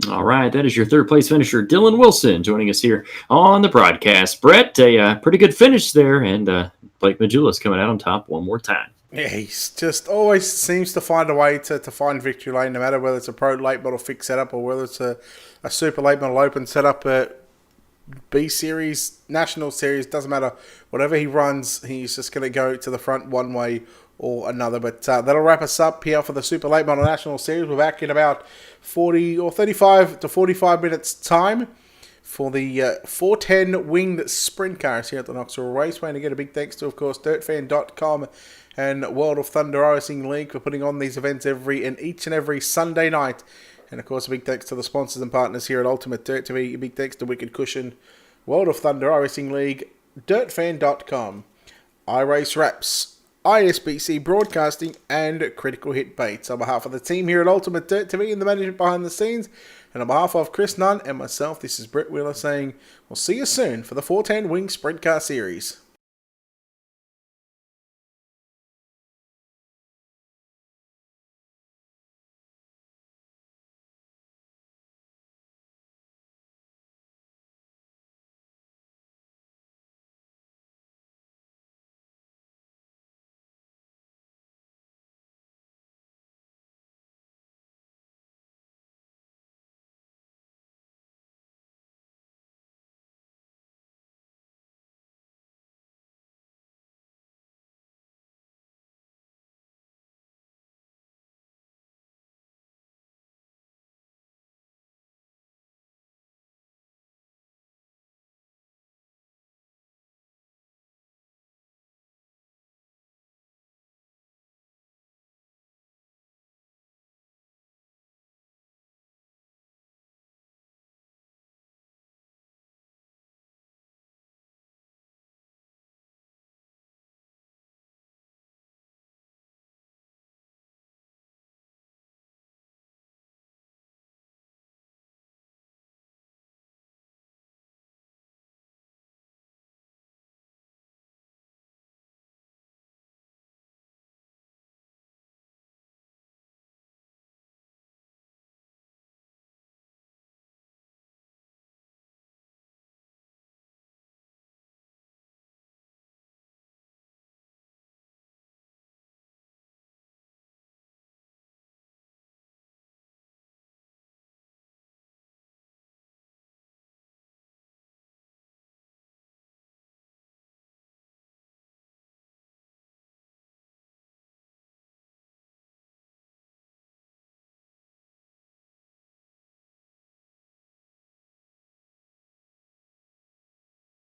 All right, that is your third place finisher, Dylan Wilson, joining us here on the broadcast. Brett, a pretty good finish there, and Blake Majulis coming out on top one more time. Yeah, he's just always seems to find a way to find victory lane, no matter whether it's a pro late model fixed setup or whether it's a super late model open setup, B Series, National Series, doesn't matter. Whatever he runs, he's just going to go to the front one way or another. But that'll wrap us up here for the Super Late Model National Series. We're back in about 40 or 35 to 45 minutes time for the 410 winged sprint cars here at the Knoxville Raceway. And again, a big thanks to, of course, dirtfan.com and World of Thunder Racing League for putting on these events each and every Sunday night. And, of course, a big thanks to the sponsors and partners here at Ultimate Dirt TV. A big thanks to Wicked Cushion, World of Thunder Racing League, dirtfan.com, iRace Wraps, ISBC Broadcasting, and Critical Hit Baits. On behalf of the team here at Ultimate Dirt TV and the management behind the scenes, and on behalf of Chris Nunn and myself, this is Brett Wheeler saying we'll see you soon for the 410 Wing Spreadcast Series.